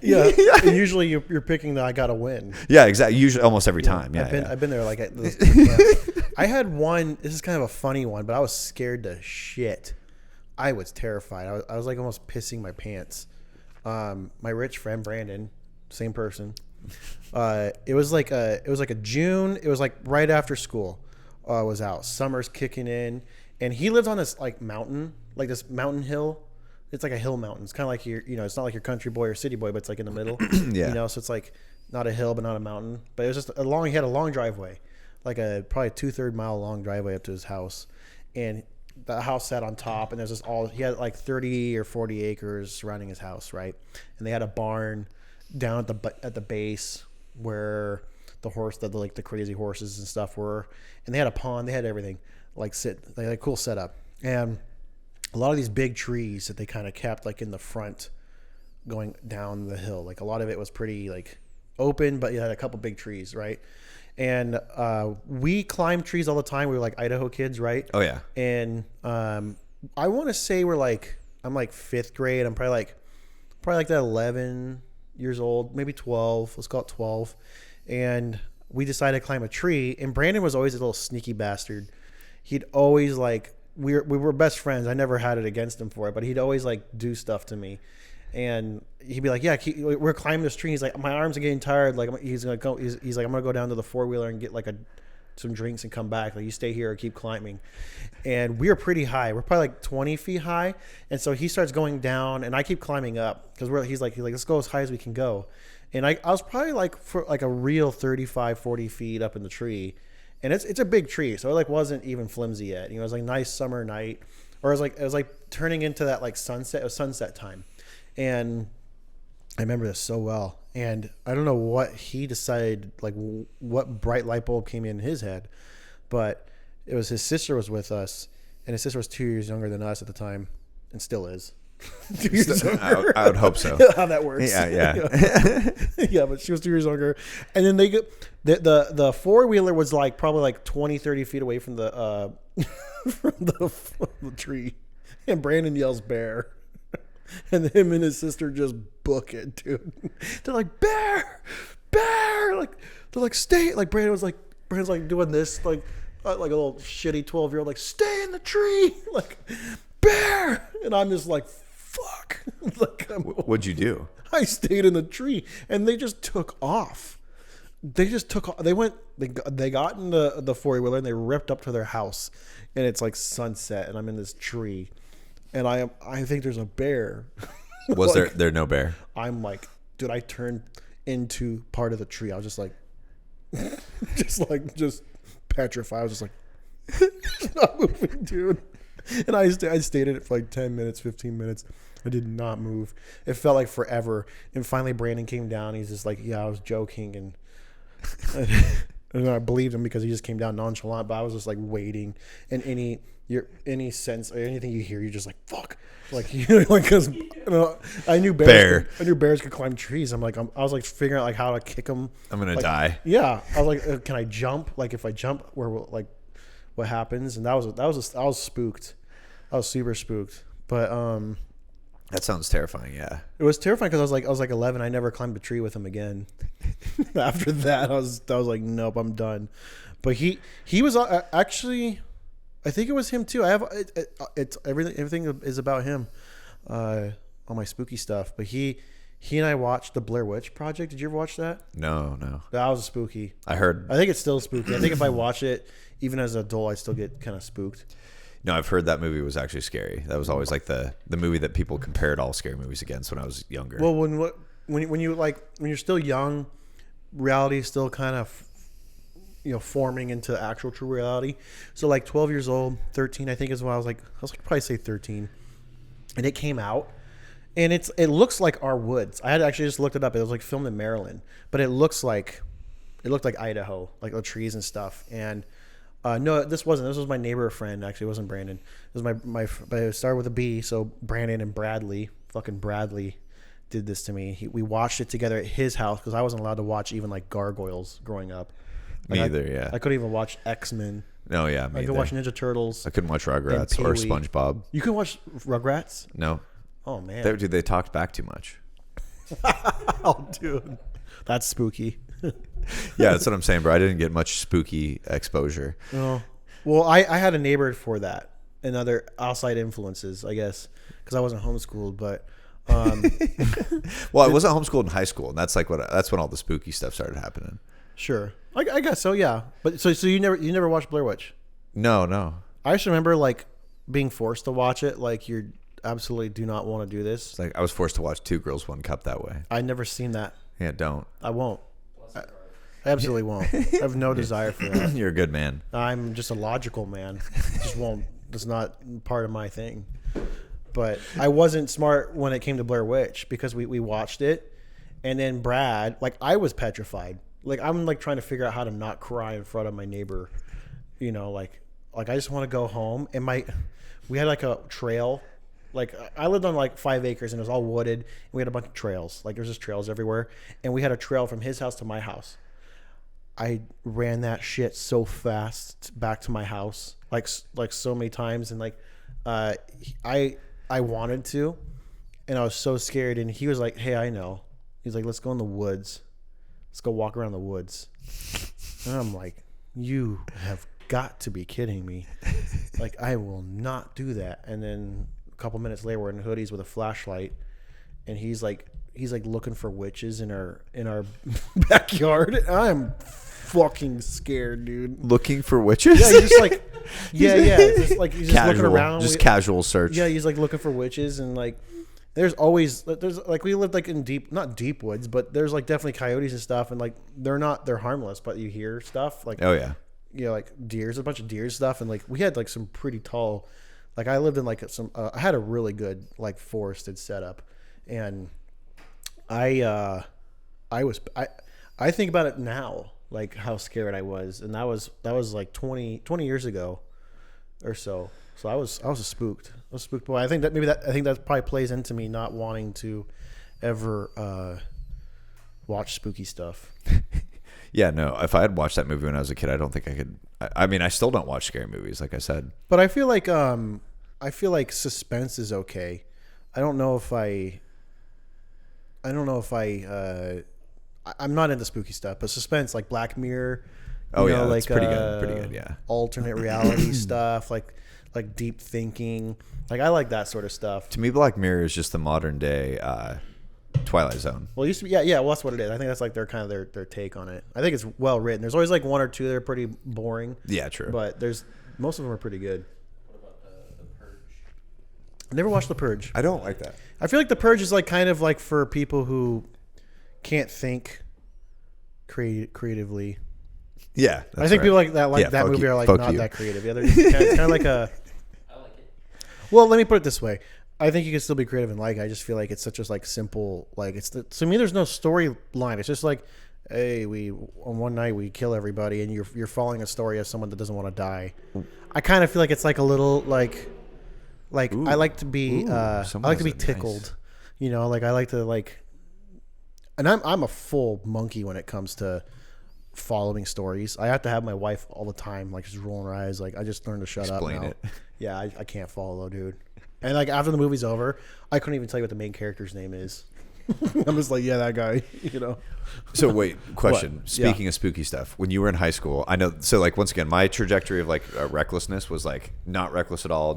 Yeah. And usually you're picking the I gotta win. Yeah, exactly. Usually, almost every time. Yeah. I've been there. Like, I had one. This is kind of a funny one, but I was scared to shit. I was terrified. I was like almost pissing my pants. My rich friend Brandon, same person. It was like a June. It was like right after school was out. Summer's kicking in, and he lives on this like mountain, like this mountain hill. It's like a hill mountain. It's kind of like it's not like your country boy or city boy, but it's like in the middle. Yeah. So it's like not a hill, but not a mountain. But it was just he had a long driveway, like a probably 2/3 mile long driveway up to his house, and the house sat on top, and there's this he had like 30 or 40 acres surrounding his house, right? And they had a barn down at the base where the crazy horses and stuff were, and they had a pond, they had everything, they had a cool setup, and a lot of these big trees that they kind of kept like in the front going down the hill, like a lot of it was pretty like open, but you had a couple big trees, right? And we climbed trees all the time. We were like Idaho kids, right? Oh yeah. And I want to say I'm like 5th grade. I'm probably like that 11 years old, maybe 12. Let's call it 12. And we decided to climb a tree. And Brandon was always a little sneaky bastard. He'd always like we were best friends. I never had it against him for it, but he'd always like do stuff to me. And he'd be like, yeah, we're climbing this tree. He's like, my arms are getting tired. Like, he's like, I'm going to go down to the 4-wheeler and get like some drinks and come back. Like, you stay here or keep climbing. And we were pretty high. We're probably like 20 feet high. And so he starts going down and I keep climbing up because he's like, let's go as high as we can go. And I was probably like for like a real 35, 40 feet up in the tree. And it's a big tree. So it like wasn't even flimsy yet. It was like nice summer night, or it was like turning into that like sunset time. And I remember this so well. And I don't know what he decided, like what bright light bulb came in his head, but it was his sister was with us, and his sister was 2 years younger than us at the time, and still is. 2 years younger. I would hope so. How that works. Yeah. Yeah, but she was 2 years younger. And then the 4-wheeler was like probably like 20, 30 feet away from the from the tree. And Brandon yells bear. And him and his sister just book it, dude. They're like, bear, like they're like, stay. Like Brandon's like doing this, like a little shitty 12-year-old, like, stay in the tree, like, bear. And I'm just like, fuck. Like, what'd you do? I stayed in the tree, and they just took off. They got in the 4-wheeler and they ripped up to their house, and it's like sunset, and I'm in this tree. And I think there's a bear. Was there no bear? I'm like, dude, I turned into part of the tree. I was just like, just petrified. I was just like, not moving, dude. And I stayed in it for like 10 minutes, 15 minutes. I did not move. It felt like forever. And finally Brandon came down. He's just like, yeah, I was joking. And I believed him because he just came down nonchalant. But I was just like waiting. And any sense or anything you hear, you're just like, fuck. Like, like, because I knew bears could climb trees. I was like figuring out like how to kick them. I'm gonna like, die. Yeah, I was like, can I jump? Like, if I jump, what happens? And I was spooked. I was super spooked. But that sounds terrifying. Yeah, it was terrifying because I was like 11. I never climbed a tree with him again. After that, I was like, nope, I'm done. But he was actually. I think it was him too. I have it's everything is about him, all my spooky stuff. But he and I watched the Blair Witch Project. Did you ever watch that? No. That was spooky. I think it's still spooky. I think if I watch it, even as an adult, I still get kind of spooked. No, I've heard that movie was actually scary. That was always like the movie that people compared all scary movies against when I was younger. Well, when you're still young, reality is still kind of forming into actual true reality. So like 12 years old, 13, I think is when I was probably say 13. And it came out, and it looks like our woods. I had actually just looked it up. It was like filmed in Maryland, but it looked like Idaho, like the trees and stuff. And no, this wasn't. This was my neighbor friend. Actually, it wasn't Brandon. It was my but it started with a B. So Brandon and Bradley, fucking Bradley. did this to me. We watched it together at his house because I wasn't allowed to watch even like Gargoyles growing up. Like, me either. Yeah. I couldn't even watch X-Men. No, yeah. I could watch Ninja Turtles. I couldn't watch Rugrats or SpongeBob. You can watch Rugrats? No. Oh man. They talked back too much. Oh, dude, that's spooky. Yeah, that's what I'm saying, bro. I didn't get much spooky exposure. Oh, well, I had a neighbor for that and other outside influences, I guess, because I wasn't homeschooled. But well, I wasn't homeschooled in high school, and that's when all the spooky stuff started happening. Sure, I guess so. Yeah, but so you never watched Blair Witch? No. I just remember like being forced to watch it. Like you absolutely do not want to do this. It's like I was forced to watch Two Girls, One Cup that way. I never seen that. Yeah, don't. I won't. I absolutely won't. I have no desire for that. You're a good man. I'm just a logical man. Just won't. It's not part of my thing. But I wasn't smart when it came to Blair Witch because we watched it, and then Brad, like I was petrified. Like I'm like trying to figure out how to not cry in front of my neighbor. You know, like I just want to go home. And we had like a trail. Like I lived on like 5 acres and it was all wooded. And we had a bunch of trails. Like there's just trails everywhere. And we had a trail from his house to my house. I ran that shit so fast back to my house, like so many times, and like I wanted to, and I was so scared. And he was like, "Hey, I know." He's like, "Let's go in the woods. Let's go walk around the woods." And I'm like, "You have got to be kidding me! Like I will not do that." And then a couple minutes later, we're in hoodies with a flashlight, and he's like looking for witches in our backyard. I'm fucking scared, dude. Looking for witches? Yeah, he's just like It's just like he's just casual, looking around. Casual search. Yeah, he's like looking for witches, and like there's like we lived like in not deep woods, but there's like definitely coyotes and stuff, and like they're harmless, but you hear stuff like, oh yeah, you know, like deers, a bunch of deer stuff, and like we had like some pretty tall, like I lived in like I had a really good like forested setup, and I think about it now, like how scared I was, and that was like 20 years ago or so. So I was spooked. I was spooked boy. I think that probably plays into me not wanting to ever watch spooky stuff. Yeah, no. If I had watched that movie when I was a kid, I don't think I could. I mean, I still don't watch scary movies, like I said. But I feel like suspense is okay. I don't know if I'm not into spooky stuff, but suspense like Black Mirror. Oh yeah, like pretty good. Yeah, alternate reality stuff, like deep thinking. Like I like that sort of stuff. To me, Black Mirror is just the modern day Twilight Zone. Well, it used to be, yeah. Well, that's what it is. I think that's like their kind of their take on it. I think it's well written. There's always like one or two that are pretty boring. Yeah, true. But most of them are pretty good. What about the Purge? I never watched The Purge. I don't like that. I feel like The Purge is like kind of like for people who can't think creatively. Yeah, I think people like that movie are like not that creative. Yeah, it's kind of like a. I like it. Well, let me put it this way. I think you can still be creative and like. I just feel like it's such a like simple like to me. There's no storyline. It's just like, hey, on one night we kill everybody, and you're following a story of someone that doesn't want to die. I kind of feel like it's like a little like ooh, I like to be tickled. Nice. You know, like I like to like. And I'm a full monkey when it comes to following stories. I have to have my wife all the time, like just rolling her eyes. Like I just learned to shut up. Explain it. Yeah, I can't follow, dude. And like after the movie's over, I couldn't even tell you what the main character's name is. I'm just like, yeah, that guy. You know. So wait, question. Speaking of spooky stuff, when you were in high school, I know. So like once again, my trajectory of like recklessness was like not reckless at all,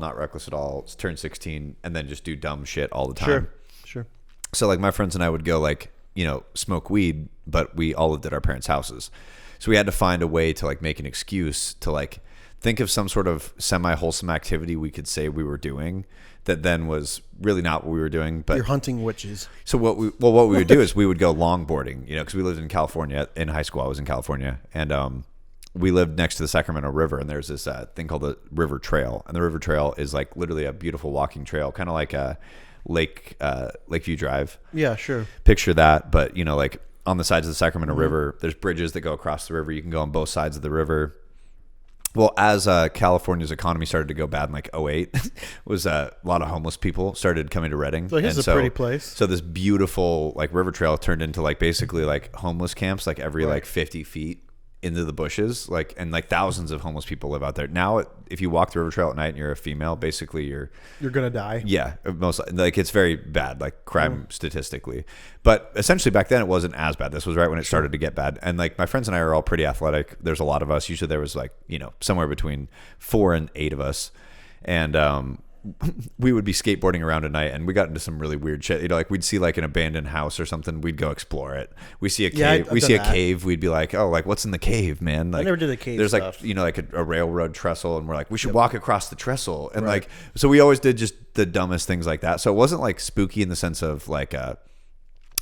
turn 16, and then just do dumb shit all the time. Sure. So like my friends and I would go like, you know, smoke weed, but we all lived at our parents' houses. So we had to find a way to like make an excuse to like think of some sort of semi-wholesome activity we could say we were doing that then was really not what we were doing. But you're hunting witches. So what we would do is we would go longboarding, you know, because we lived in California. In high school, I was in California, and we lived next to the Sacramento River, and there's this thing called the River Trail, and the River Trail is like literally a beautiful walking trail, kind of like a Lakeview Drive. Yeah, sure. Picture that, but you know, like on the sides of the Sacramento River, there's bridges that go across the river. You can go on both sides of the river. Well, as California's economy started to go bad in like 2008, was a lot of homeless people started coming to Redding. So it's a pretty place. So this beautiful like river trail turned into like basically like homeless camps, like every like 50 feet into the bushes, like, and like thousands of homeless people live out there. Now, if you walk the river trail at night and you're a female, basically you're gonna die. Yeah, most like it's very bad, like crime statistically. But essentially back then it wasn't as bad. This was right when it started to get bad. And like my friends and I are all pretty athletic. There's a lot of us. Usually there was like, you know, somewhere between 4 and 8 of us, and we would be skateboarding around at night, and we got into some really weird shit. You know, like we'd see like an abandoned house or something, we'd go explore it. We see a cave, cave, we'd be like, oh, like what's in the cave, man? Like, I never did the cave. There's stuff. like, you know, like a railroad trestle, and we're like, we should walk across the trestle, and like, so we always did just the dumbest things like that. So it wasn't like spooky in the sense of like a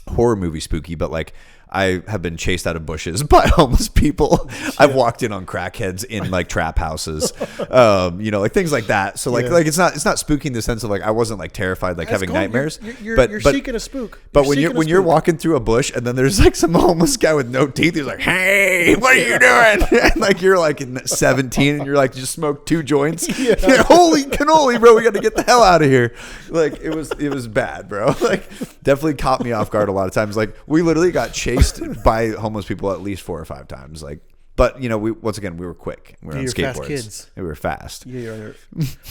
horror movie spooky, but like I have been chased out of bushes by homeless people. I've walked in on crackheads in like trap houses, you know, like things like that. So like it's not spooky in the sense of like I wasn't like terrified, like having nightmares. You're seeking a spook. But when you're walking through a bush and then there's like some homeless guy with no teeth, he's like, "Hey, what are you doing?" And like you're like 17 and you're like, just smoked 2 joints. Yeah. Holy cannoli, bro! We got to get the hell out of here. Like it was bad, bro. Like definitely caught me off guard a lot of times. Like we literally got chased by homeless people at least 4 or 5 times. Like, but you know, we were quick. We were on skateboards. Fast kids. We were fast. Yeah,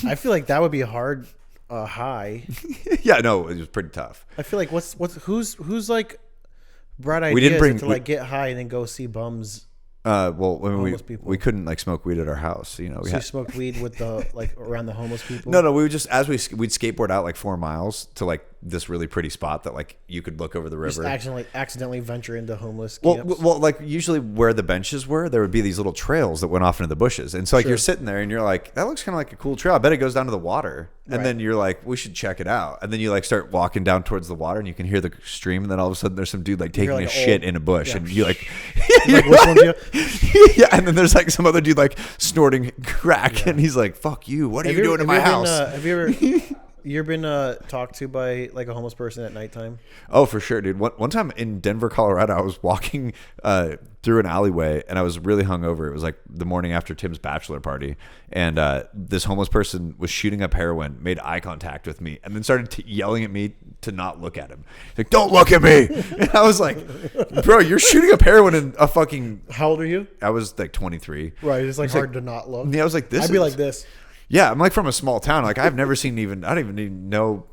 I feel like that would be a hard high. Yeah, no, it was pretty tough. I feel like who's like bright ideas to like get high and then go see bums. Well, when we couldn't like smoke weed at our house, you know. You smoked weed with the like around the homeless people. No, we would just we'd skateboard out like 4 miles to like this really pretty spot that like you could look over the river. Just accidentally venture into homeless camps. Well, like usually where the benches were, there would be these little trails that went off into the bushes, and so like you're sitting there and you're like, that looks kind of like a cool trail. I bet it goes down to the water, and then you're like, we should check it out, and then you like start walking down towards the water, and you can hear the stream, and then all of a sudden there's some dude like taking a shit in a bush, and you like, which one do you? Yeah, and then there's like some other dude like snorting crack, and he's like, "Fuck you! What are you doing in my house?" Have you ever been talked to by like a homeless person at nighttime? Oh, for sure, dude. One time in Denver, Colorado, I was walking through an alleyway, and I was really hungover. It was like the morning after Tim's bachelor party, and this homeless person was shooting up heroin, made eye contact with me, and then started yelling at me to not look at him. He's like, "Don't look at me!" And I was like, "Bro, you're shooting up heroin in a fucking." How old are you? I was like 23. Right, it's like hard to not look. Yeah, I was like, "This." I'd be like this. Yeah, I'm like from a small town. Like I've never seen I don't even know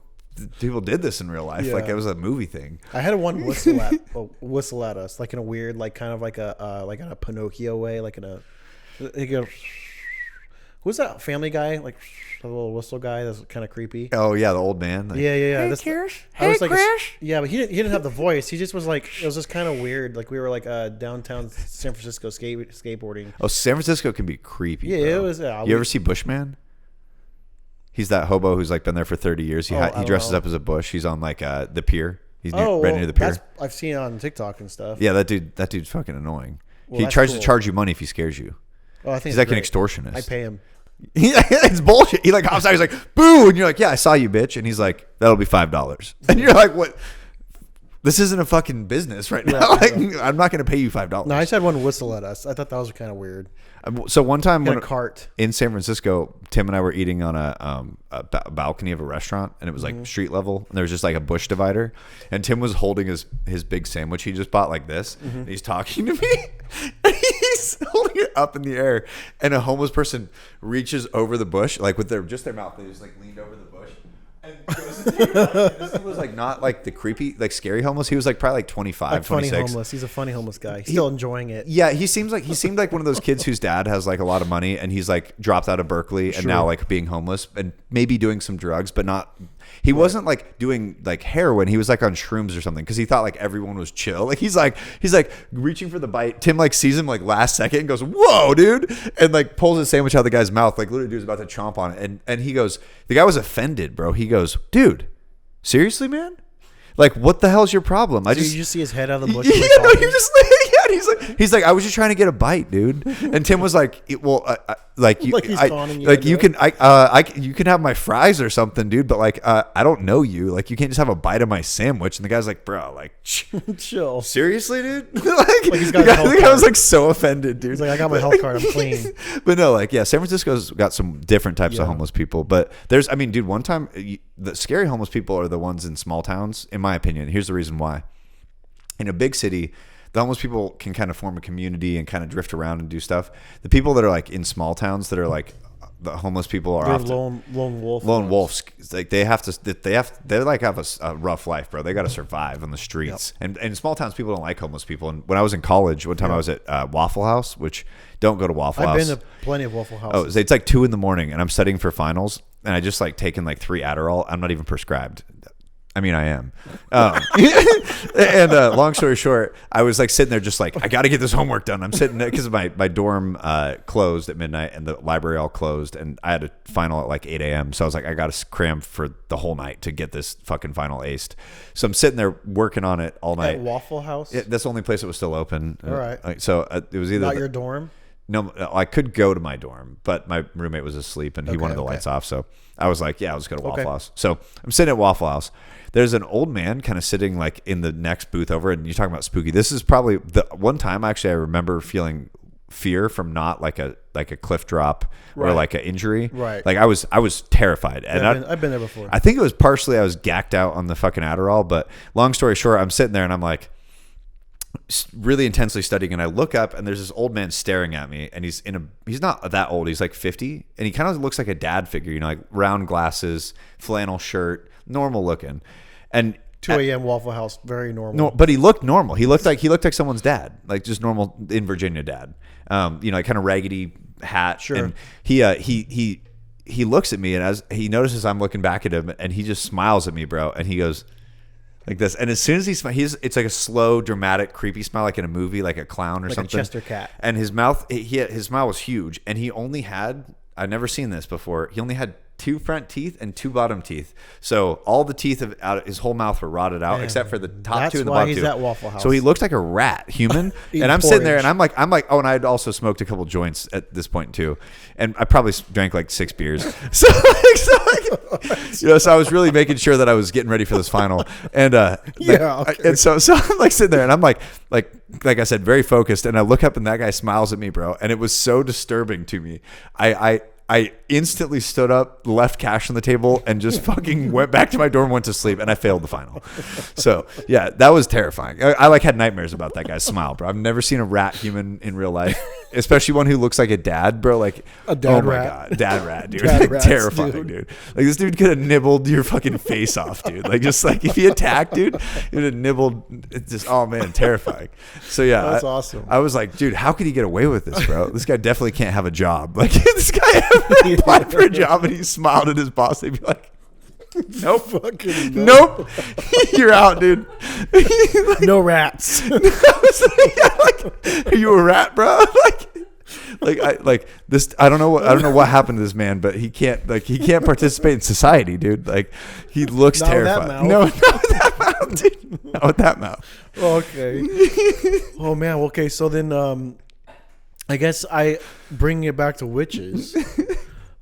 people did this in real life. Yeah. Like it was a movie thing. I had one whistle at us, like in a weird, like kind of like in a Pinocchio way, like in a. Who's that Family Guy? Like the little whistle guy that's kind of creepy. Oh yeah, the old man. Like, yeah. Hey, Kirsch. Hey, Kirsch. Yeah, but he didn't have the voice. He just was like, it was just kind of weird. Like we were like downtown San Francisco skateboarding. Oh, San Francisco can be creepy. Yeah, bro. It was. You ever see Bushman? He's that hobo who's like been there for 30 years. He dresses up as a bush. He's on like the pier. He's right near the pier. I've seen it on TikTok and stuff. Yeah, that dude's fucking annoying. He tries to charge you money if he scares you. Oh, I think he's like an extortionist. I pay him. It's bullshit. He like hops out. He's like, "Boo!" And you're like, "Yeah, I saw you, bitch." And he's like, "That'll be $5." And you're like, "What? This isn't a fucking business right now. Like, I'm not going to pay you $5." No, I just had one whistle at us. I thought that was kind of weird. So one time in a cart in San Francisco, Tim and I were eating on a balcony of a restaurant, and it was like street level, and there was just like a bush divider, and Tim was holding his big sandwich he just bought like this, and he's talking to me, and he's holding it up in the air, and a homeless person reaches over the bush like with their mouth, they just like leaned over the bush. And this was like not like the creepy, like scary homeless. He was like probably like 25, like 26. Funny homeless. He's a funny homeless guy. He's still enjoying it. Yeah, he seemed like one of those kids whose dad has like a lot of money, and he's like dropped out of Berkeley and now like being homeless and maybe doing some drugs, but not. He wasn't like doing like heroin. He was like on shrooms or something because he thought like everyone was chill. Like he's like reaching for the bite. Tim like sees him like last second and goes, "Whoa, dude!" and like pulls his sandwich out of the guy's mouth. Like literally, dude's about to chomp on it, and he goes, the guy was offended, bro. He goes, "Dude, seriously, man? Like, what the hell's your problem?" You just see his head out of the bush. Yeah, no, he just he's like, I was just trying to get a bite, dude. And Tim was like, you can have my fries or something, dude. But like, I don't know you. Like, you can't just have a bite of my sandwich. And the guy's like, bro, like, chill. Seriously, dude. I was like so offended, dude. He's like, I got my health card. I'm clean. But no, like, yeah, San Francisco's got some different types of homeless people. But dude, one time, the scary homeless people are the ones in small towns, in my opinion. Here's the reason why. In a big city, the homeless people can kind of form a community and kind of drift around and do stuff. The people that are like in small towns that are like the homeless people are often lone wolves. Like they have a rough life, bro. They got to survive on the streets. Yep. And in small towns, people don't like homeless people. And when I was in college, one time I was at Waffle House, which don't go to Waffle House. I've been to plenty of Waffle Houses. Oh, it's like 2 a.m. and I'm studying for finals, and I just like taken like 3 Adderall. I'm not even prescribed. I mean, I am. And long story short, I was like sitting there just like, I got to get this homework done. I'm sitting there because my dorm closed at midnight and the library all closed. And I had a final at like 8 a.m. So I was like, I got to cram for the whole night to get this fucking final aced. So I'm sitting there working on it all night. At Waffle House? That's the only place that was still open. All right. So it was either... Not your dorm? No, I could go to my dorm, but my roommate was asleep and he wanted the lights off. So I was like, yeah, I'll just go to Waffle House. So I'm sitting at Waffle House. There's an old man kind of sitting like in the next booth over, and you're talking about spooky. This is probably the one time actually I remember feeling fear from not like a cliff drop or like an injury. Right. Like I was terrified. And I've been there before. I think it was partially I was gacked out on the fucking Adderall, but long story short, I'm sitting there and I'm like really intensely studying, and I look up and there's this old man staring at me, and he's not that old. He's like 50, and he kind of looks like a dad figure, you know, like round glasses, flannel shirt, normal looking. And 2 a.m. Waffle House, very normal. No, but he looked normal. He looked like someone's dad, like just normal in Virginia dad. You know, kind of raggedy hat. Sure. And he looks at me, and as he notices I'm looking back at him, and he just smiles at me, bro, and he goes like this. And as soon as he smiles, it's like a slow, dramatic, creepy smile, like in a movie, like a clown or something. Like a Chester cat. And his smile was huge, and he only had, I've never seen this before, he only had 2 front teeth and 2 bottom teeth. So all the teeth out his whole mouth were rotted out, except for the top 2 and the bottom 2. That's why he's at Waffle House. So he looked like a rat, human. And I'm sitting there, and I'm like, oh, and I'd also smoked a couple joints at this point too, and I probably drank like 6 beers. So you know, so I was really making sure that I was getting ready for this final, and and so I'm like sitting there, and I'm like I said, very focused, and I look up, and that guy smiles at me, bro, and it was so disturbing to me. I instantly stood up, left cash on the table, and just fucking went back to my dorm, went to sleep, and I failed the final. So yeah, that was terrifying. I like had nightmares about that guy's smile, bro. I've never seen a rat human in real life, especially one who looks like a dad, bro. Like a dad rat. My god, dad rat, dude. Dad rats, terrifying, dude. Like this dude could have nibbled your fucking face off, dude. Like just like if he attacked, dude, he would have nibbled. It's just, oh man, terrifying. So yeah, that's awesome. I was like, dude, how could he get away with this, bro? This guy definitely can't have a job. Like this guy applied for a job and he smiled at his boss. They'd be like, nope, fucking nope. You're out, dude. No rats. Are you a rat, bro? Like this. I don't know what happened to this man, but he can't participate in society, dude. Like he looks terrified. No, not with that mouth, dude. Not with that mouth. Okay. Oh man. Okay. So then, I guess I bring it back to witches.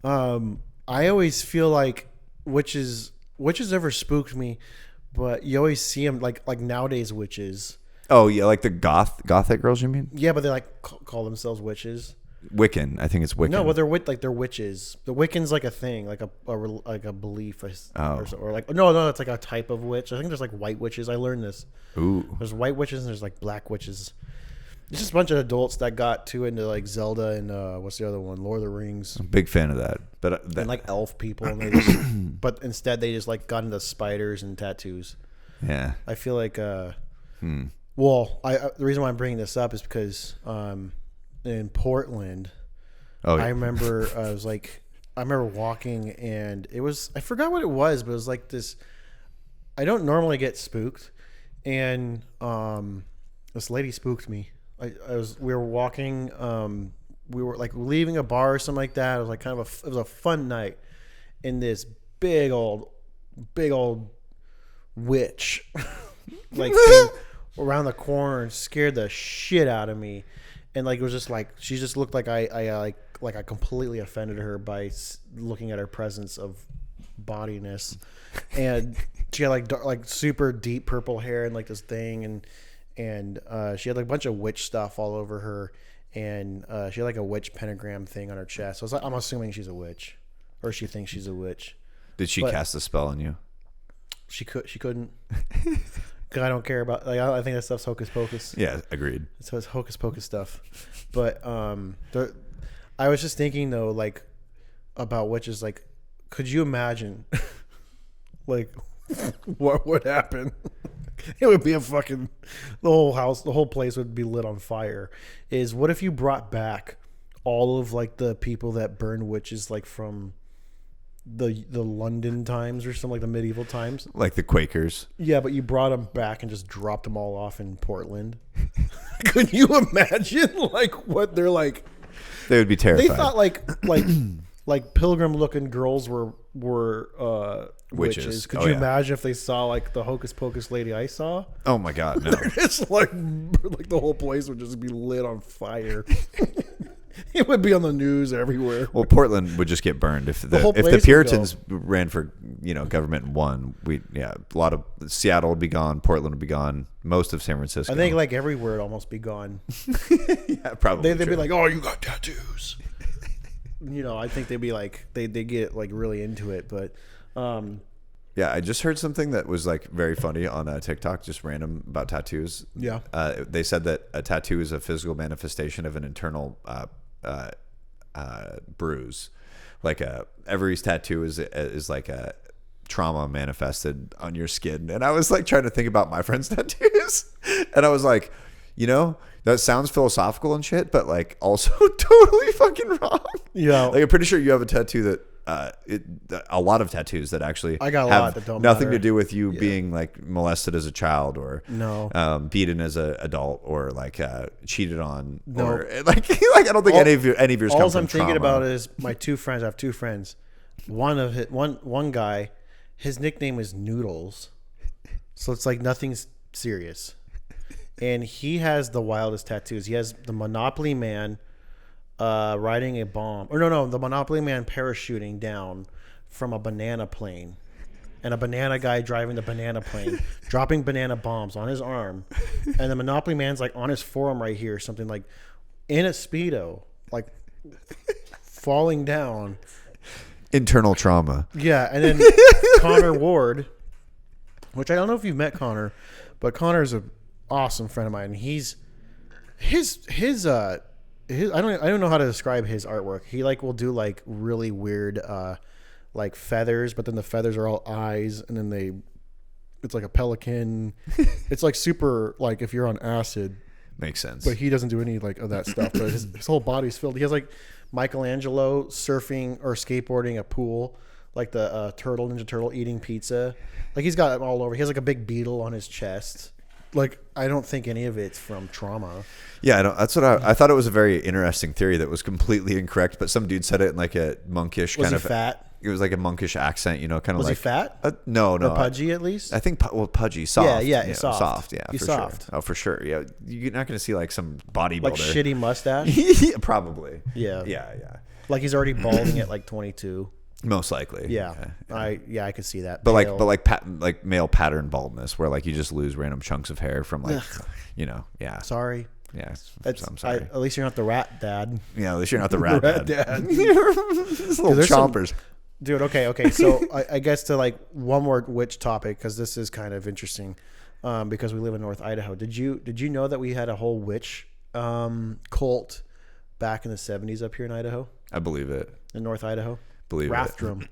I always feel like witches never spooked me, but you always see them like nowadays witches. Oh yeah, like the gothic girls, you mean? Yeah, but they like call themselves witches. Wiccan, I think it's Wiccan. No, well they're witches. The Wiccan's like a thing, like a belief, or like no, it's like a type of witch. I think there's like white witches. I learned this. Ooh. There's white witches and there's like black witches. It's just a bunch of adults that got too into like Zelda and what's the other one? Lord of the Rings. I'm a big fan of that. But and like elf people, and they just, but instead they just like got into spiders and tattoos. Yeah. I feel like well, the reason why I'm bringing this up is because in Portland, I remember I remember walking, and it was, I forgot what it was, but it was like this. I don't normally get spooked, and this lady spooked me. We were walking, we were like leaving a bar or something like that. It was like it was a fun night, and this big old witch like around the corner and scared the shit out of me. And like it was just like she just looked like I completely offended her by looking at her presence of bodiness. And she had like super deep purple hair and like this thing, and she had like a bunch of witch stuff all over her, and she had like a witch pentagram thing on her chest. So I'm assuming she's a witch, or she thinks she's a witch. Did she cast a spell on you? She couldn't. Cause I don't care about like I think that stuff's hocus pocus. Yeah, agreed. So it's hocus pocus stuff. But I was just thinking though, like about witches. Like, could you imagine, like, what would happen? It would be the whole house, the whole place would be lit on fire. What if you brought back all of like the people that burned witches, like from the London times or something, like the medieval times, like the Quakers? Yeah, but you brought them back and just dropped them all off in Portland. Could you imagine like what they're like? They would be terrified. They thought like pilgrim looking girls were witches. Could you imagine if they saw like the hocus pocus lady I saw? Oh my God, no! It's like the whole place would just be lit on fire. It would be on the news everywhere. Well, Portland would just get burned if the Puritans ran for government and won. A lot of Seattle would be gone, Portland would be gone, most of San Francisco. I think like everywhere would almost be gone. Yeah, probably. They'd be like, "Oh, you got tattoos." I think they'd be like they get like really into it, but. Yeah, I just heard something that was like very funny on TikTok, just random about tattoos. Yeah, they said that a tattoo is a physical manifestation of an internal bruise. Like every tattoo is like a trauma manifested on your skin. And I was like trying to think about my friend's tattoos, and I was like, that sounds philosophical and shit, but like also totally fucking wrong. Yeah, like I'm pretty sure you have a tattoo that. A lot of tattoos that actually I got a lot that don't nothing matter. to do with you being like molested as a child or beaten as an adult or like cheated on or like I don't think any of yours come from trauma. All I'm thinking about is my two friends. I have two friends. One guy, his nickname is Noodles, so it's like nothing's serious, and he has the wildest tattoos. He has the Monopoly Man. Riding a bomb, or no, the Monopoly Man parachuting down from a banana plane, and a banana guy driving the banana plane, dropping banana bombs on his arm, and the Monopoly Man's like on his forearm right here, something like in a Speedo, like falling down. Internal trauma. Yeah, and then Connor Ward, which I don't know if you've met Connor, but Connor's an awesome friend of mine. He's I don't know how to describe his artwork. He like will do like really weird like feathers, but then the feathers are all eyes, and then it's like a pelican. It's like super like if you're on acid. Makes sense. But he doesn't do any like of that stuff. But his whole body's filled. He has like Michelangelo surfing or skateboarding a pool, like the Ninja Turtle eating pizza. Like he's got it all over. He has like a big beetle on his chest. Like, I don't think any of it's from trauma. Yeah, that's what I thought. It was a very interesting theory that was completely incorrect, but some dude said it in like a monkish kind of. Was he fat? It was like a monkish accent, kind of like. Was he fat? No. Or pudgy at least? I think, pudgy, soft. Yeah, soft. Yeah, he's for soft. Sure. Oh, for sure. Yeah, you're not going to see like some bodybuilder. Like shitty mustache? Yeah, probably. Yeah. Yeah. Like he's already balding at like 22. Most likely. Yeah. I could see that. But like male pattern baldness, where like you just lose random chunks of hair from like, yeah. Sorry. Yeah, I'm sorry. At least you're not the rat dad. Yeah, at least you're not the rat dad. Little chompers. Dude, okay. So I guess to like one more witch topic, because this is kind of interesting, because we live in North Idaho. Did you know that we had a whole witch cult back in the 70s up here in Idaho? I believe it. In North Idaho? Believe Rathdrum.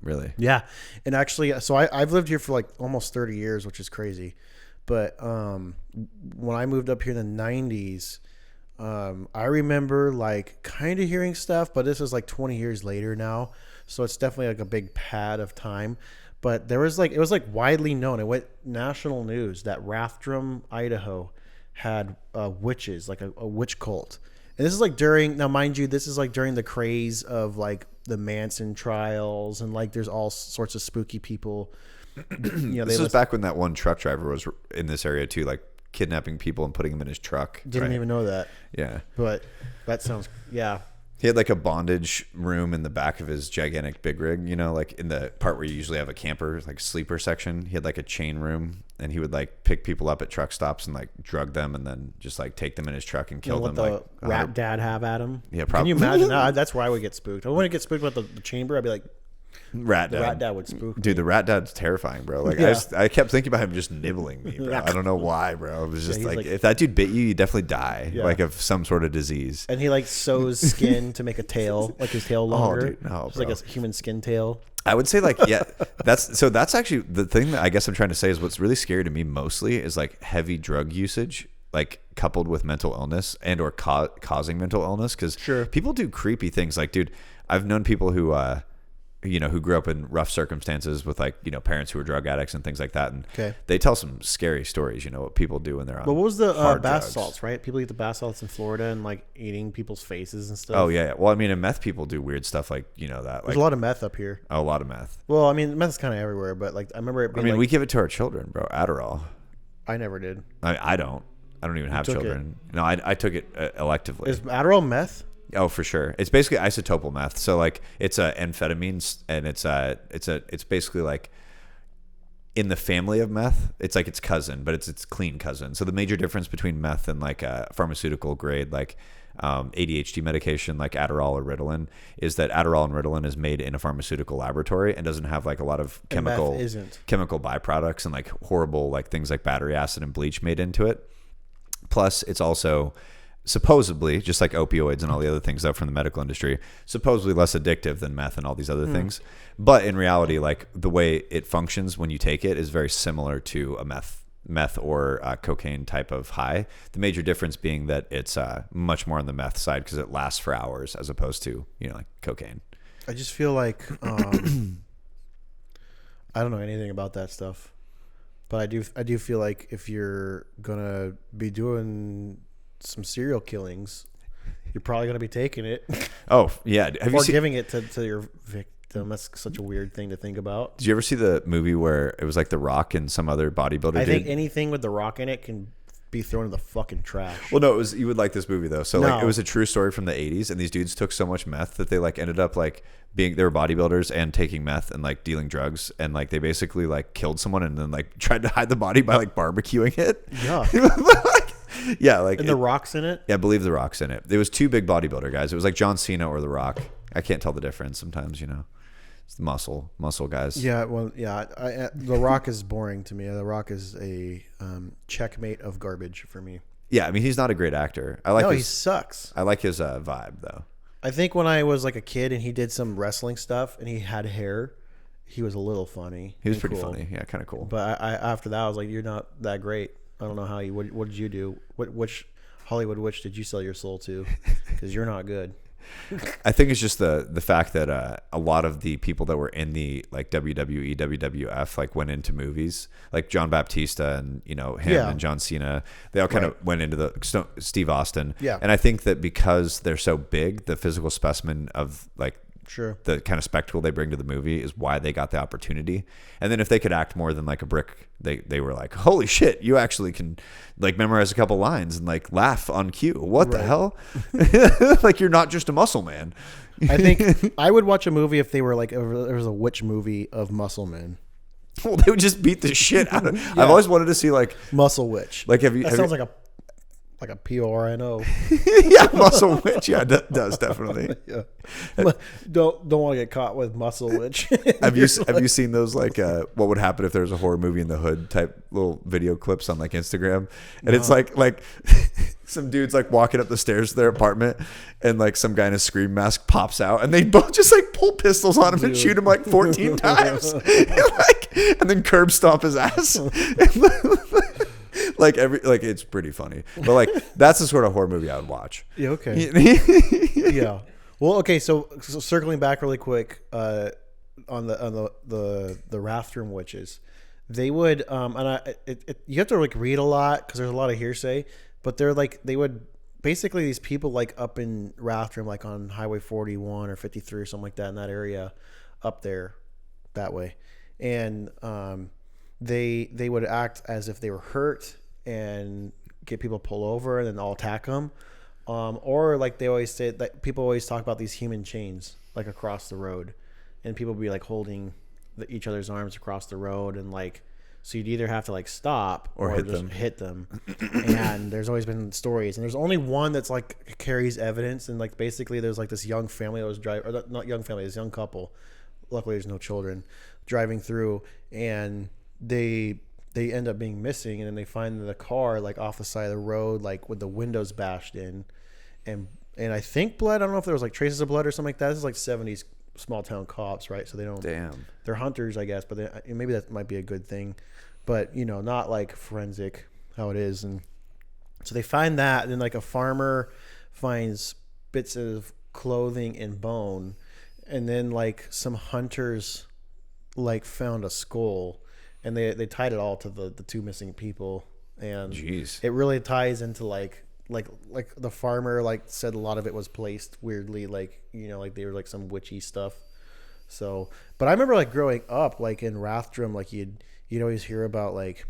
Really? Yeah. And actually, so I've lived here for like almost 30 years, which is crazy. But when I moved up here in the 90s, I remember like kind of hearing stuff, but this is like 20 years later now. So it's definitely like a big pad of time. But it was like widely known. It went national news that Rathdrum, Idaho had witches, like a witch cult. And this is like now mind you, this is like during the craze of like the Manson trials, and like there's all sorts of spooky people. This was back when that one truck driver was in this area too, like kidnapping people and putting them in his truck. Didn't even know that. Yeah. But that sounds, yeah. He had like a bondage room in the back of his gigantic big rig, like in the part where you usually have a camper, like sleeper section. He had like a chain room, and he would like pick people up at truck stops and like drug them and then just like take them in his truck and kill them. The rat dad have at him? Yeah, probably. Can you imagine? That's where I would get spooked. I wouldn't get spooked about the chamber. I'd be like, rat dad would spook me. The rat dad's terrifying, bro. Like I kept thinking about him just nibbling me, bro. I don't know why, bro. It was just like if that dude bit you, you definitely die, like of some sort of disease. And he like sews skin to make a tail, like his tail longer. Oh, dude, no, it's like a human skin tail. I would say like that's actually the thing that I guess I'm trying to say is what's really scary to me mostly is like heavy drug usage, like coupled with mental illness and or causing mental illness, because people do creepy things. Like, dude, I've known people who who grew up in rough circumstances with like, parents who were drug addicts and things like that. And they tell some scary stories, what people do when they're on. But what was the bath salts, right? People eat the bath salts in Florida and like eating people's faces and stuff. Oh, yeah. Well, I mean, and meth people do weird stuff like, that. Like, there's a lot of meth up here. Oh, a lot of meth. Well, I mean, meth is kind of everywhere, but like, I remember it being we give it to our children, bro. Adderall. I never did. I don't even have children. No, I took it electively. Is Adderall meth? Oh, for sure. It's basically isotopal meth. So like it's amphetamines, and it's basically like in the family of meth. It's like its cousin, but it's its clean cousin. So the major difference between meth and like a pharmaceutical grade like ADHD medication like Adderall or Ritalin is that Adderall and Ritalin is made in a pharmaceutical laboratory and doesn't have like a lot of chemical byproducts and like horrible like things like battery acid and bleach made into it. Plus, it's also supposedly, just like opioids and all the other things out from the medical industry, supposedly less addictive than meth and all these other things. But in reality, like the way it functions when you take it is very similar to a meth or cocaine type of high. The major difference being that it's much more on the meth side because it lasts for hours as opposed to, like cocaine. I just feel like I don't know anything about that stuff, but I do feel like if you're gonna be doing some serial killings, you're probably going to be taking it. Oh, yeah. Giving it to your victim. That's such a weird thing to think about. Did you ever see the movie where it was like The Rock and some other bodybuilder? I think anything with The Rock in it can be thrown in the fucking trash. Well, no, you would like this movie though. So like it was a true story from the 80s, and these dudes took so much meth that they like ended up like they were bodybuilders and taking meth and like dealing drugs, and like they basically like killed someone and then like tried to hide the body by like barbecuing it. Yeah. Yeah, like The Rock's in it. Yeah, I believe The Rock's in it. There was two big bodybuilder guys. It was like John Cena or The Rock. I can't tell the difference sometimes. It's the muscle guys. Yeah, well, yeah. The Rock is boring to me. The Rock is a checkmate of garbage for me. Yeah, I mean he's not a great actor. He sucks. I like his vibe though. I think when I was like a kid and he did some wrestling stuff and he had hair, he was a little funny. He was pretty funny. Yeah, kind of cool. But after that, I was like, you're not that great. I don't know how you. What did you do? Which Hollywood witch did you sell your soul to? Because you're not good. I think it's just the fact that a lot of the people that were in the like WWE, WWF like went into movies, like John Baptista and him and John Cena. They all kind of went into the Steve Austin. Yeah, and I think that because they're so big, the physical specimen of like. Sure. The kind of spectacle they bring to the movie is why they got the opportunity. And then if they could act more than like a brick, they were like, holy shit, you actually can like memorize a couple lines and like laugh on cue. What the hell? Like you're not just a muscle man. I think I would watch a movie if they were like, there was a witch movie of muscle men. Well, they would just beat the shit out of I've always wanted to see like Muscle Witch. Like sounds like a PORNO. Yeah, Muscle Witch. Yeah, it does definitely. Yeah. Don't want to get caught with Muscle Witch. Have you seen those like what would happen if there was a horror movie in the hood type little video clips on like Instagram? And it's like some dudes like walking up the stairs to their apartment and like some guy in a scream mask pops out and they both just like pull pistols on him and shoot him like 14 times. and then curb stomp his ass. It's pretty funny, but like that's the sort of horror movie I would watch. Yeah. Okay. Yeah. Well, okay. So circling back really quick on the Rathdrum witches, they would you have to like read a lot because there's a lot of hearsay, but they would basically these people like up in Rathdrum, like on Highway 41 or 53 or something like that in that area, up there, that way, and they would act as if they were hurt and get people pull over and then I'll attack them. Or like they always say that people always talk about these human chains like across the road, and people be like holding each other's arms across the road, and like so you'd either have to like stop or hit them. And there's always been stories, and there's only one that's like carries evidence, and like basically there's like this young family that was driving, or not young family, this young couple. Luckily, there's no children driving through, and they end up being missing, and then they find the car like off the side of the road, like with the windows bashed in, and I think blood. I don't know if there was like traces of blood or something like that. This is like 70s small town cops, right? So they don't. Damn. They're hunters, I guess, but maybe that might be a good thing, but not like forensic how it is. And so they find that, and then like a farmer finds bits of clothing and bone, and then like some hunters like found a skull. And they tied it all to the two missing people, and jeez, it really ties into like the farmer like said a lot of it was placed weirdly, like like they were like some witchy stuff. So, but I remember like growing up, like in Rathdrum, like you'd always hear about like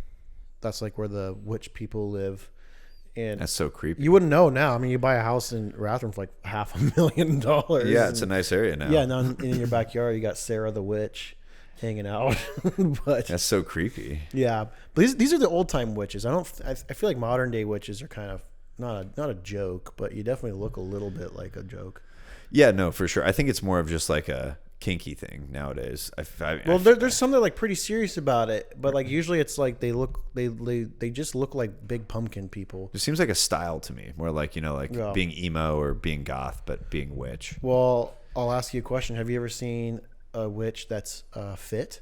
that's like where the witch people live, and that's so creepy. You wouldn't know now. I mean, you buy a house in Rathdrum for like $500,000. Yeah, it's a nice area now. Yeah, now in your backyard you got Sarah the witch hanging out. But that's so creepy. Yeah, but these are the old time witches. I feel like modern day witches are kind of not a joke, but you definitely look a little bit like a joke. Yeah, no, for sure. I think it's more of just like a kinky thing nowadays. There's some that are like pretty serious about it, but like usually it's like they just look like big pumpkin people. It seems like a style to me, more like being emo or being goth, but being witch. Well, I'll ask you a question. Have you ever seen a witch that's fit?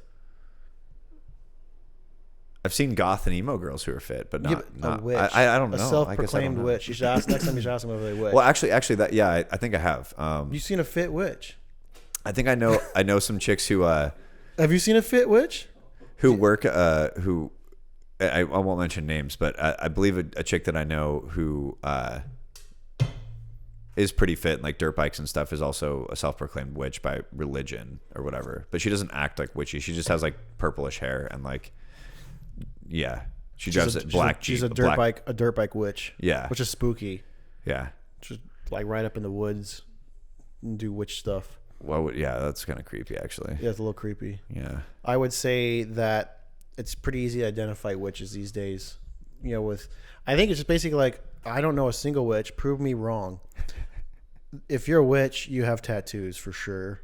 I've seen goth and emo girls who are fit, but not a witch. I don't know. A self-proclaimed witch. You should ask next time. You should ask them if they witch. Well, actually, I think I have. You seen a fit witch? I think I know some chicks who. Have you seen a fit witch? Who work? Who I won't mention names, but I believe a chick that I know who is pretty fit and like dirt bikes and stuff is also a self-proclaimed witch by religion or whatever. But she doesn't act like witchy. She just has like purplish hair and like. Yeah, she drives a black Jeep. She's a dirt bike witch. Yeah, which is spooky. Yeah, just like right up in the woods and do witch stuff. Well, yeah, that's kind of creepy, actually. Yeah, it's a little creepy. Yeah, I would say that it's pretty easy to identify witches these days. I think it's just basically like I don't know a single witch. Prove me wrong. If you're a witch, you have tattoos for sure.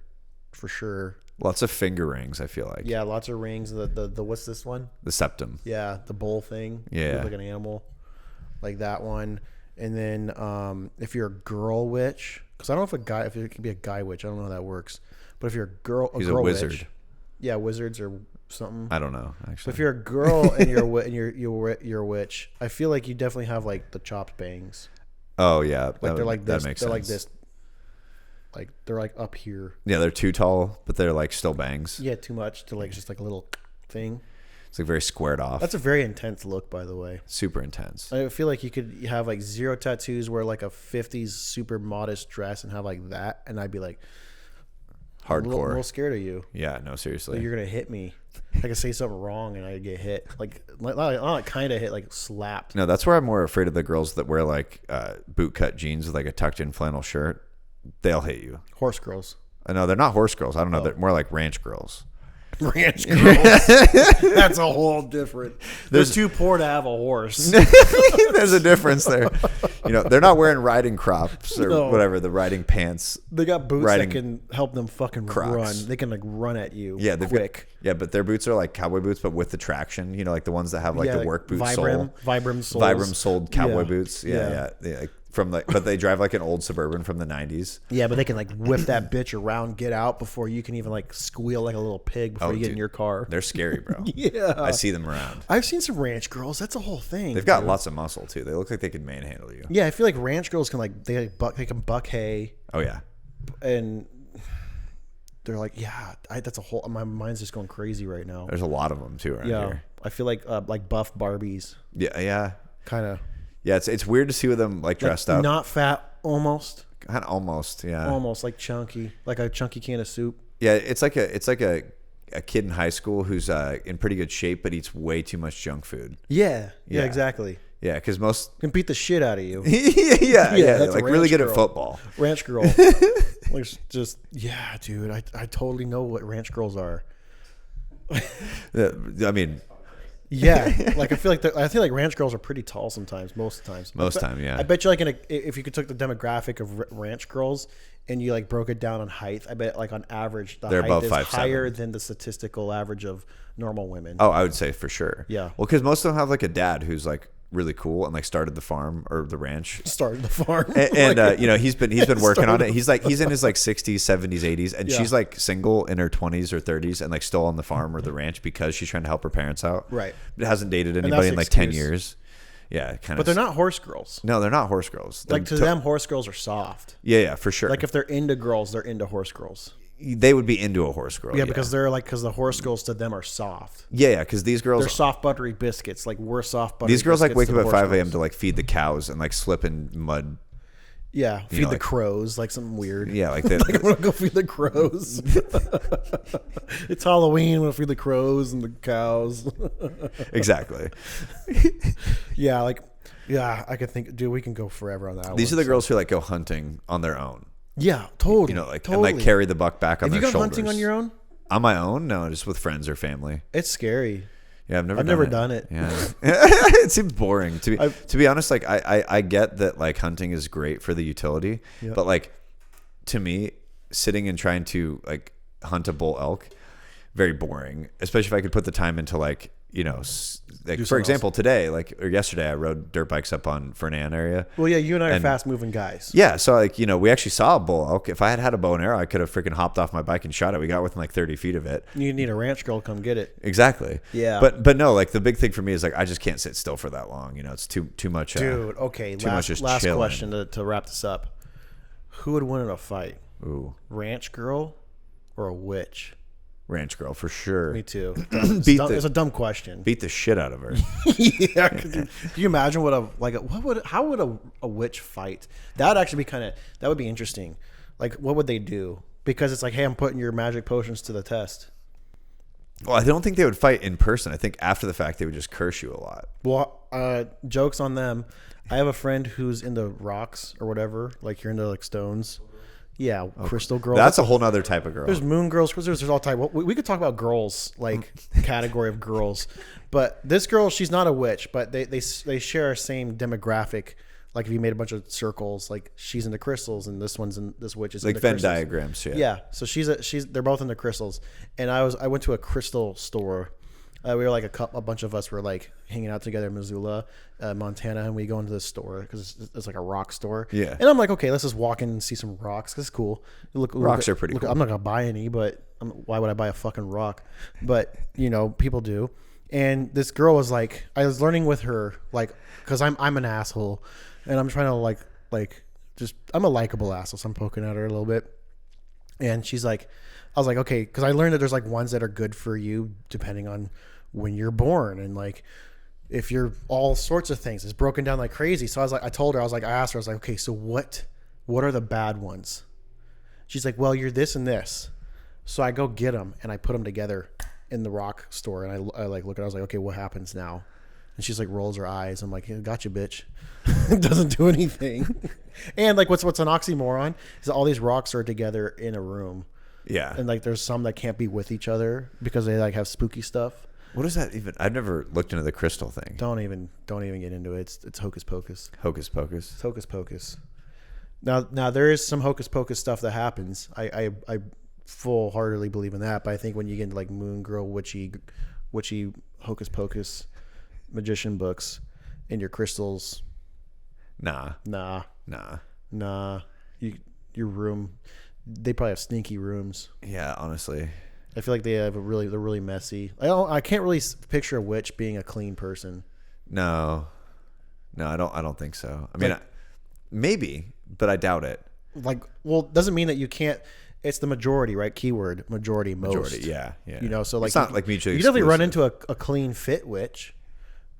For sure. Lots of finger rings, I feel like. Yeah, lots of rings. The what's this one? The septum. Yeah, the bull thing. Yeah. Like an animal. Like that one. And then if you're a girl witch, because I don't know if it could be a guy witch. I don't know how that works. But if you're a girl wizard. Witch, yeah, wizards or something. I don't know, actually. But if you're a girl and you're a witch, I feel like you definitely have like the chopped bangs. Oh yeah, like they're like this. That makes they're sense. like this. Like they're like up here. Yeah, they're too tall, but they're like still bangs. Yeah, too much to like just like a little thing. It's like very squared off. That's a very intense look, by the way. Super intense. I feel like you could have like zero tattoos, wear like a 50s super modest dress, and have like that, and I'd be like hardcore. A little scared of you. Yeah, no, seriously. Like you're gonna hit me. I could say something wrong and I'd get hit. Not kind of hit, like slapped. No, that's where I'm more afraid of the girls that wear like boot cut jeans with like a tucked in flannel shirt. They'll hit you. Horse girls. No, they're not horse girls. I don't know. They're more like ranch girls. Ranch girls. That's a whole different. There's too poor to have a horse. There's a difference there. They're not wearing riding crops or whatever, the riding pants. They got boots that can help them fucking Crocs. run. They can like run at you. Yeah, quick. But their boots are like cowboy boots, but with the traction. Like the ones that have like the work boot sole. Vibram soled cowboy boots. Yeah. But they drive like an old Suburban from the 90s. Yeah, but they can like whip that bitch around, get out before you can even like squeal like a little pig before you get in your car. They're scary, bro. Yeah. I see them around. I've seen some ranch girls. That's a whole thing. They've got lots of muscle too. They look like they could manhandle you. Yeah, I feel like ranch girls can like they can buck hay. Oh yeah. And they're like, that's a whole. My mind's just going crazy right now. There's a lot of them too around here. I feel like buff Barbies. Yeah. Kind of. Yeah, it's weird to see with them like dressed up. Not fat, almost. Kind of almost, yeah. Almost like chunky, like a chunky can of soup. Yeah, it's like a a kid in high school who's in pretty good shape but eats way too much junk food. Yeah, exactly. Yeah, because most can beat the shit out of you. yeah, like really good at football. Ranch girl. Like just dude. I totally know what ranch girls are. I mean, yeah, like I feel like ranch girls are pretty tall sometimes. Most times, yeah. I bet you like if you could took the demographic of ranch girls and you like broke it down on height, I bet like on average they're height above is 5'7". higher than the statistical average of normal women. Oh, I would say for sure. Yeah. Well, because most of them have like a dad who's like really cool and like started the farm or the ranch. Started the farm. And you know, he's been working on it. He's in his like 60s, 70s, 80s, and she's like single in her 20s or 30s and like still on the farm or the ranch because she's trying to help her parents out. Right. But hasn't dated anybody in like 10 years. Yeah, kind of. But they're not horse girls. No, they're not horse girls. Like to them, horse girls are soft. Yeah, for sure. Like if they're into girls, they're into horse girls. They would be into a horse girl. Yeah, because they're like, because the horse girls to them are soft. Yeah, because these girls, they're soft buttery biscuits. Like we're soft buttery. These girls like wake up at 5 a.m. girls. to like feed the cows and like slip in mud. Yeah, feed the crows, like something weird. Yeah, like that. Like I'm gonna go feed the crows. It's Halloween. I'm gonna feed the crows and the cows. Exactly. Yeah, I could think, dude. We can go forever on that. These are the girls who like go hunting on their own. Yeah, totally. You know, like totally. and like carry the buck back on their shoulders. Have you gone hunting on your own? On my own? No, just with friends or family. It's scary. Yeah, I've never done it. Yeah, it seems boring to be honest. Like I get that like hunting is great for the utility, but like to me, sitting and trying to like hunt a bull elk, very boring. Especially if I could put the time into like, you know, like for example, today, like or yesterday, I rode dirt bikes up on Fernan area. Well, yeah, you and I are fast moving guys. Yeah, so like, you know, we actually saw a bull elk. If I had had a bow and arrow, I could have freaking hopped off my bike and shot it. We got within like 30 feet of it. You need a ranch girl to come get it. Exactly. Yeah. But no, like the big thing for me is like I just can't sit still for that long. You know, it's too much. Dude, okay. Last question to wrap this up. Who would win in a fight? Ooh, ranch girl or a witch? Ranch girl for sure. Me too. It's a dumb question. Beat the shit out of her. Yeah. Can you imagine how would a witch fight? That would actually be that would be interesting. Like what would they do? Because it's like, hey, I'm putting your magic potions to the test. Well, I don't think they would fight in person. I think after the fact they would just curse you a lot. Well, jokes on them. I have a friend who's into rocks or whatever. Like you're into like stones. Yeah, crystal girls. That's a whole nother type of girl. There's moon girls. There's all type. We could talk about girls, like category of girls. But this girl, she's not a witch, but they share a same demographic. Like if you made a bunch of circles, like she's into crystals, and this witch is like into Venn crystals. diagrams. Yeah. Yeah. So they're both into crystals, and I went to a crystal store. We were like a bunch of us were like hanging out together in Missoula, Montana, and we go into this store because it's like a rock store. Yeah. And I'm like, okay, let's just walk in and see some rocks. Cause it's cool. Rocks are pretty cool. I'm not gonna buy any, but why would I buy a fucking rock? But you know, people do. And this girl was like, I was learning with her, like, cause I'm an asshole, and I'm trying to like just I'm a likable asshole. So I'm poking at her a little bit, and she's like, I was like, okay, because I learned that there's like ones that are good for you depending on when you're born, and like if you're all sorts of things. It's broken down like crazy. So I was like, I asked her, I was like, okay, so what are the bad ones? She's like, well, you're this and this. So I go get them and I put them together in the rock store, and I like look at it. I was like, okay, what happens now? And she's like rolls her eyes. I'm like, yeah, gotcha, bitch. It doesn't do anything. And like what's an oxymoron is that all these rocks are together in a room. Yeah. And like there's some that can't be with each other because they like have spooky stuff. What is that even? I've never looked into the crystal thing. Don't even get into it. It's hocus pocus. Hocus pocus. It's hocus pocus. Now there is some hocus pocus stuff that happens. I full-heartedly believe in that, but I think when you get into like moon girl, witchy hocus pocus magician books and your crystals, Nah. Your room, they probably have sneaky rooms. Yeah, honestly. I feel like they're really messy. I can't really picture a witch being a clean person. No, I don't think so. I mean, maybe, but I doubt it. Like, well, doesn't mean that you can't. It's the majority, right? Keyword majority. Most. Yeah. You know, so like it's not like mutually. You definitely run into a clean fit witch,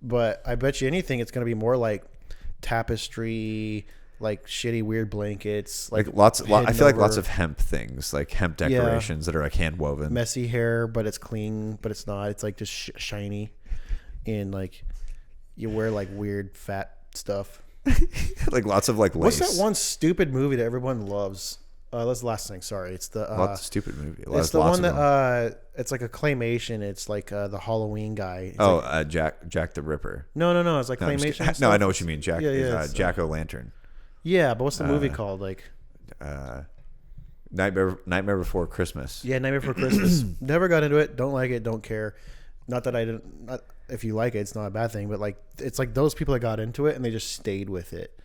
but I bet you anything, it's going to be more like tapestry, like shitty weird blankets, I feel like lots of hemp things, like hemp decorations that are like hand woven. Messy hair, but it's clean, but it's not. It's like just shiny, and like you wear like weird fat stuff. Like lots of like lace. What's that one stupid movie that everyone loves? That's the last thing. Sorry, it's the stupid movie. It's the one that it's like a claymation. It's like the Halloween guy. It's Jack the Ripper. No. It's like claymation. No, I know what you mean. Jack Jack-o'-lantern. Yeah, but what's the movie called? Like Nightmare Before Christmas. Yeah, Nightmare Before Christmas. Never got into it. Don't like it. Don't care. Not that I didn't. If you like it, it's not a bad thing. But like, it's like those people that got into it and they just stayed with it.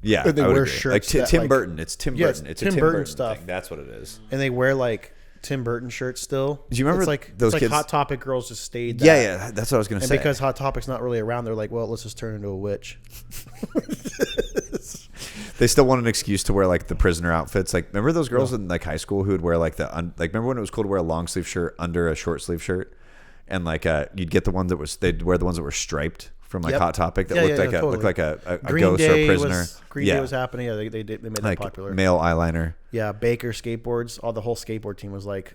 Yeah, and they wear shirts like Tim Burton. It's Tim Burton. It's Tim Burton stuff. Thing. That's what it is. And they wear like Tim Burton shirts still. Do you remember those kids? Hot Topic girls just stayed. Yeah, that's what I was gonna say. And because Hot Topic's not really around, they're like, well, let's just turn into a witch. They still want an excuse to wear like the prisoner outfits. Like, remember those girls in like high school who would wear like remember when it was cool to wear a long sleeve shirt under a short sleeve shirt, and like you'd get the ones they'd wear the ones that were striped from like Hot Topic that looked like a ghost or a prisoner. Green Day was happening. Yeah, they made that like popular. Male eyeliner. Yeah, Baker skateboards. The whole skateboard team was like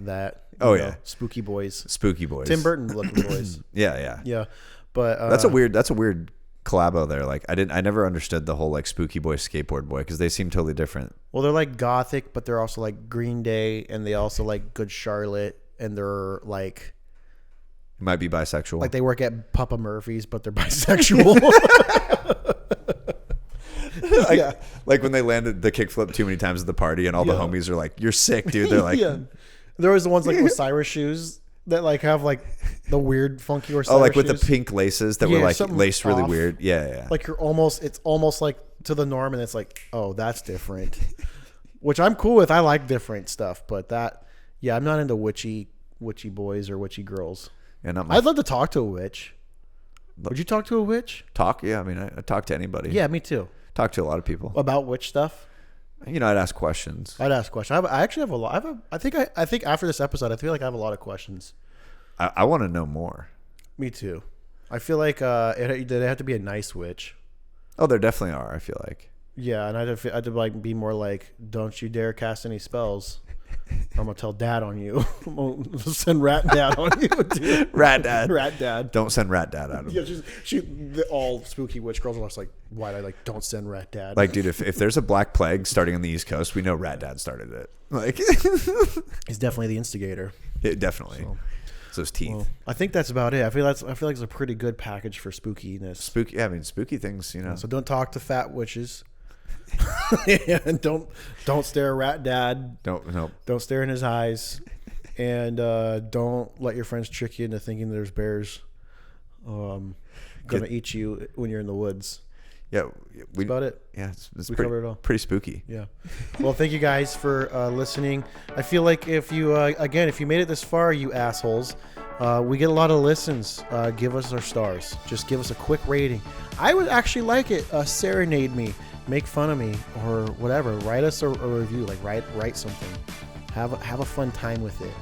that. Yeah, Spooky Boys. Tim Burton looking boys. Yeah. But that's a weird collabo there. Like I never understood the whole like Spooky Boy Skateboard Boy because they seem totally different. Well, they're like gothic, but they're also like Green Day, and they also like Good Charlotte, and they're like. Might be bisexual. Like they work at Papa Murphy's, but they're bisexual. Like when they landed the kickflip too many times at the party, and all the homies are like, "You're sick, dude." They're like, There was the ones like Osiris shoes that like have like the weird funky Osiris. Oh, like with shoes. the pink laces that were like laced really weird. Yeah. Like it's almost like to the norm, and it's like, oh, that's different. Which I'm cool with. I like different stuff, but I'm not into witchy boys or witchy girls. Yeah, I'd love to talk to a witch. Would you talk to a witch? Talk? Yeah, I mean, I talk to anybody. Yeah, me too. Talk to a lot of people about witch stuff. I'd ask questions. I actually have a lot. I think after this episode, I feel like I have a lot of questions. I want to know more. Me too. I feel like they have to be a nice witch. Oh, there definitely are. I feel like. Yeah, and I'd like be more like, don't you dare cast any spells. I'm gonna tell Dad on you. I'm gonna send Rat Dad on you, dude. Rat Dad. Don't send Rat Dad out of him. Yeah, all spooky witch girls are just like, why? Don't send Rat Dad. Like, dude, if there's a black plague starting on the East Coast, we know Rat Dad started it. Like, he's definitely the instigator. Yeah, definitely. So his teeth. Well, I think that's about it. I feel like it's a pretty good package for spookiness. Spooky things, So don't talk to fat witches. And don't stare at Rat Dad. Don't stare in his eyes, and don't let your friends trick you into thinking there's bears gonna eat you when you're in the woods. Yeah, that's about it. Yeah, we covered it all. Pretty spooky. Yeah. Well, thank you guys for listening. I feel like if you made it this far, you assholes, we get a lot of listens. Give us our stars. Just give us a quick rating. I would actually like it. Serenade me. Make fun of me or whatever. Write us a review. Like write something. Have a fun time with it.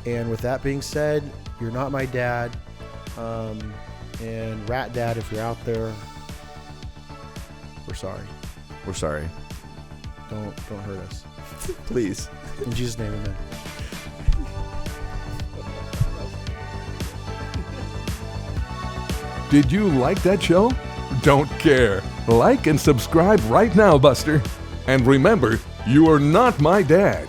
And with that being said, you're not my dad. And Rat Dad, if you're out there, we're sorry. We're sorry. Don't hurt us. Please. In Jesus' name, amen. Did you like that show? Don't care. Like and subscribe right now, Buster. And remember, you are not my dad.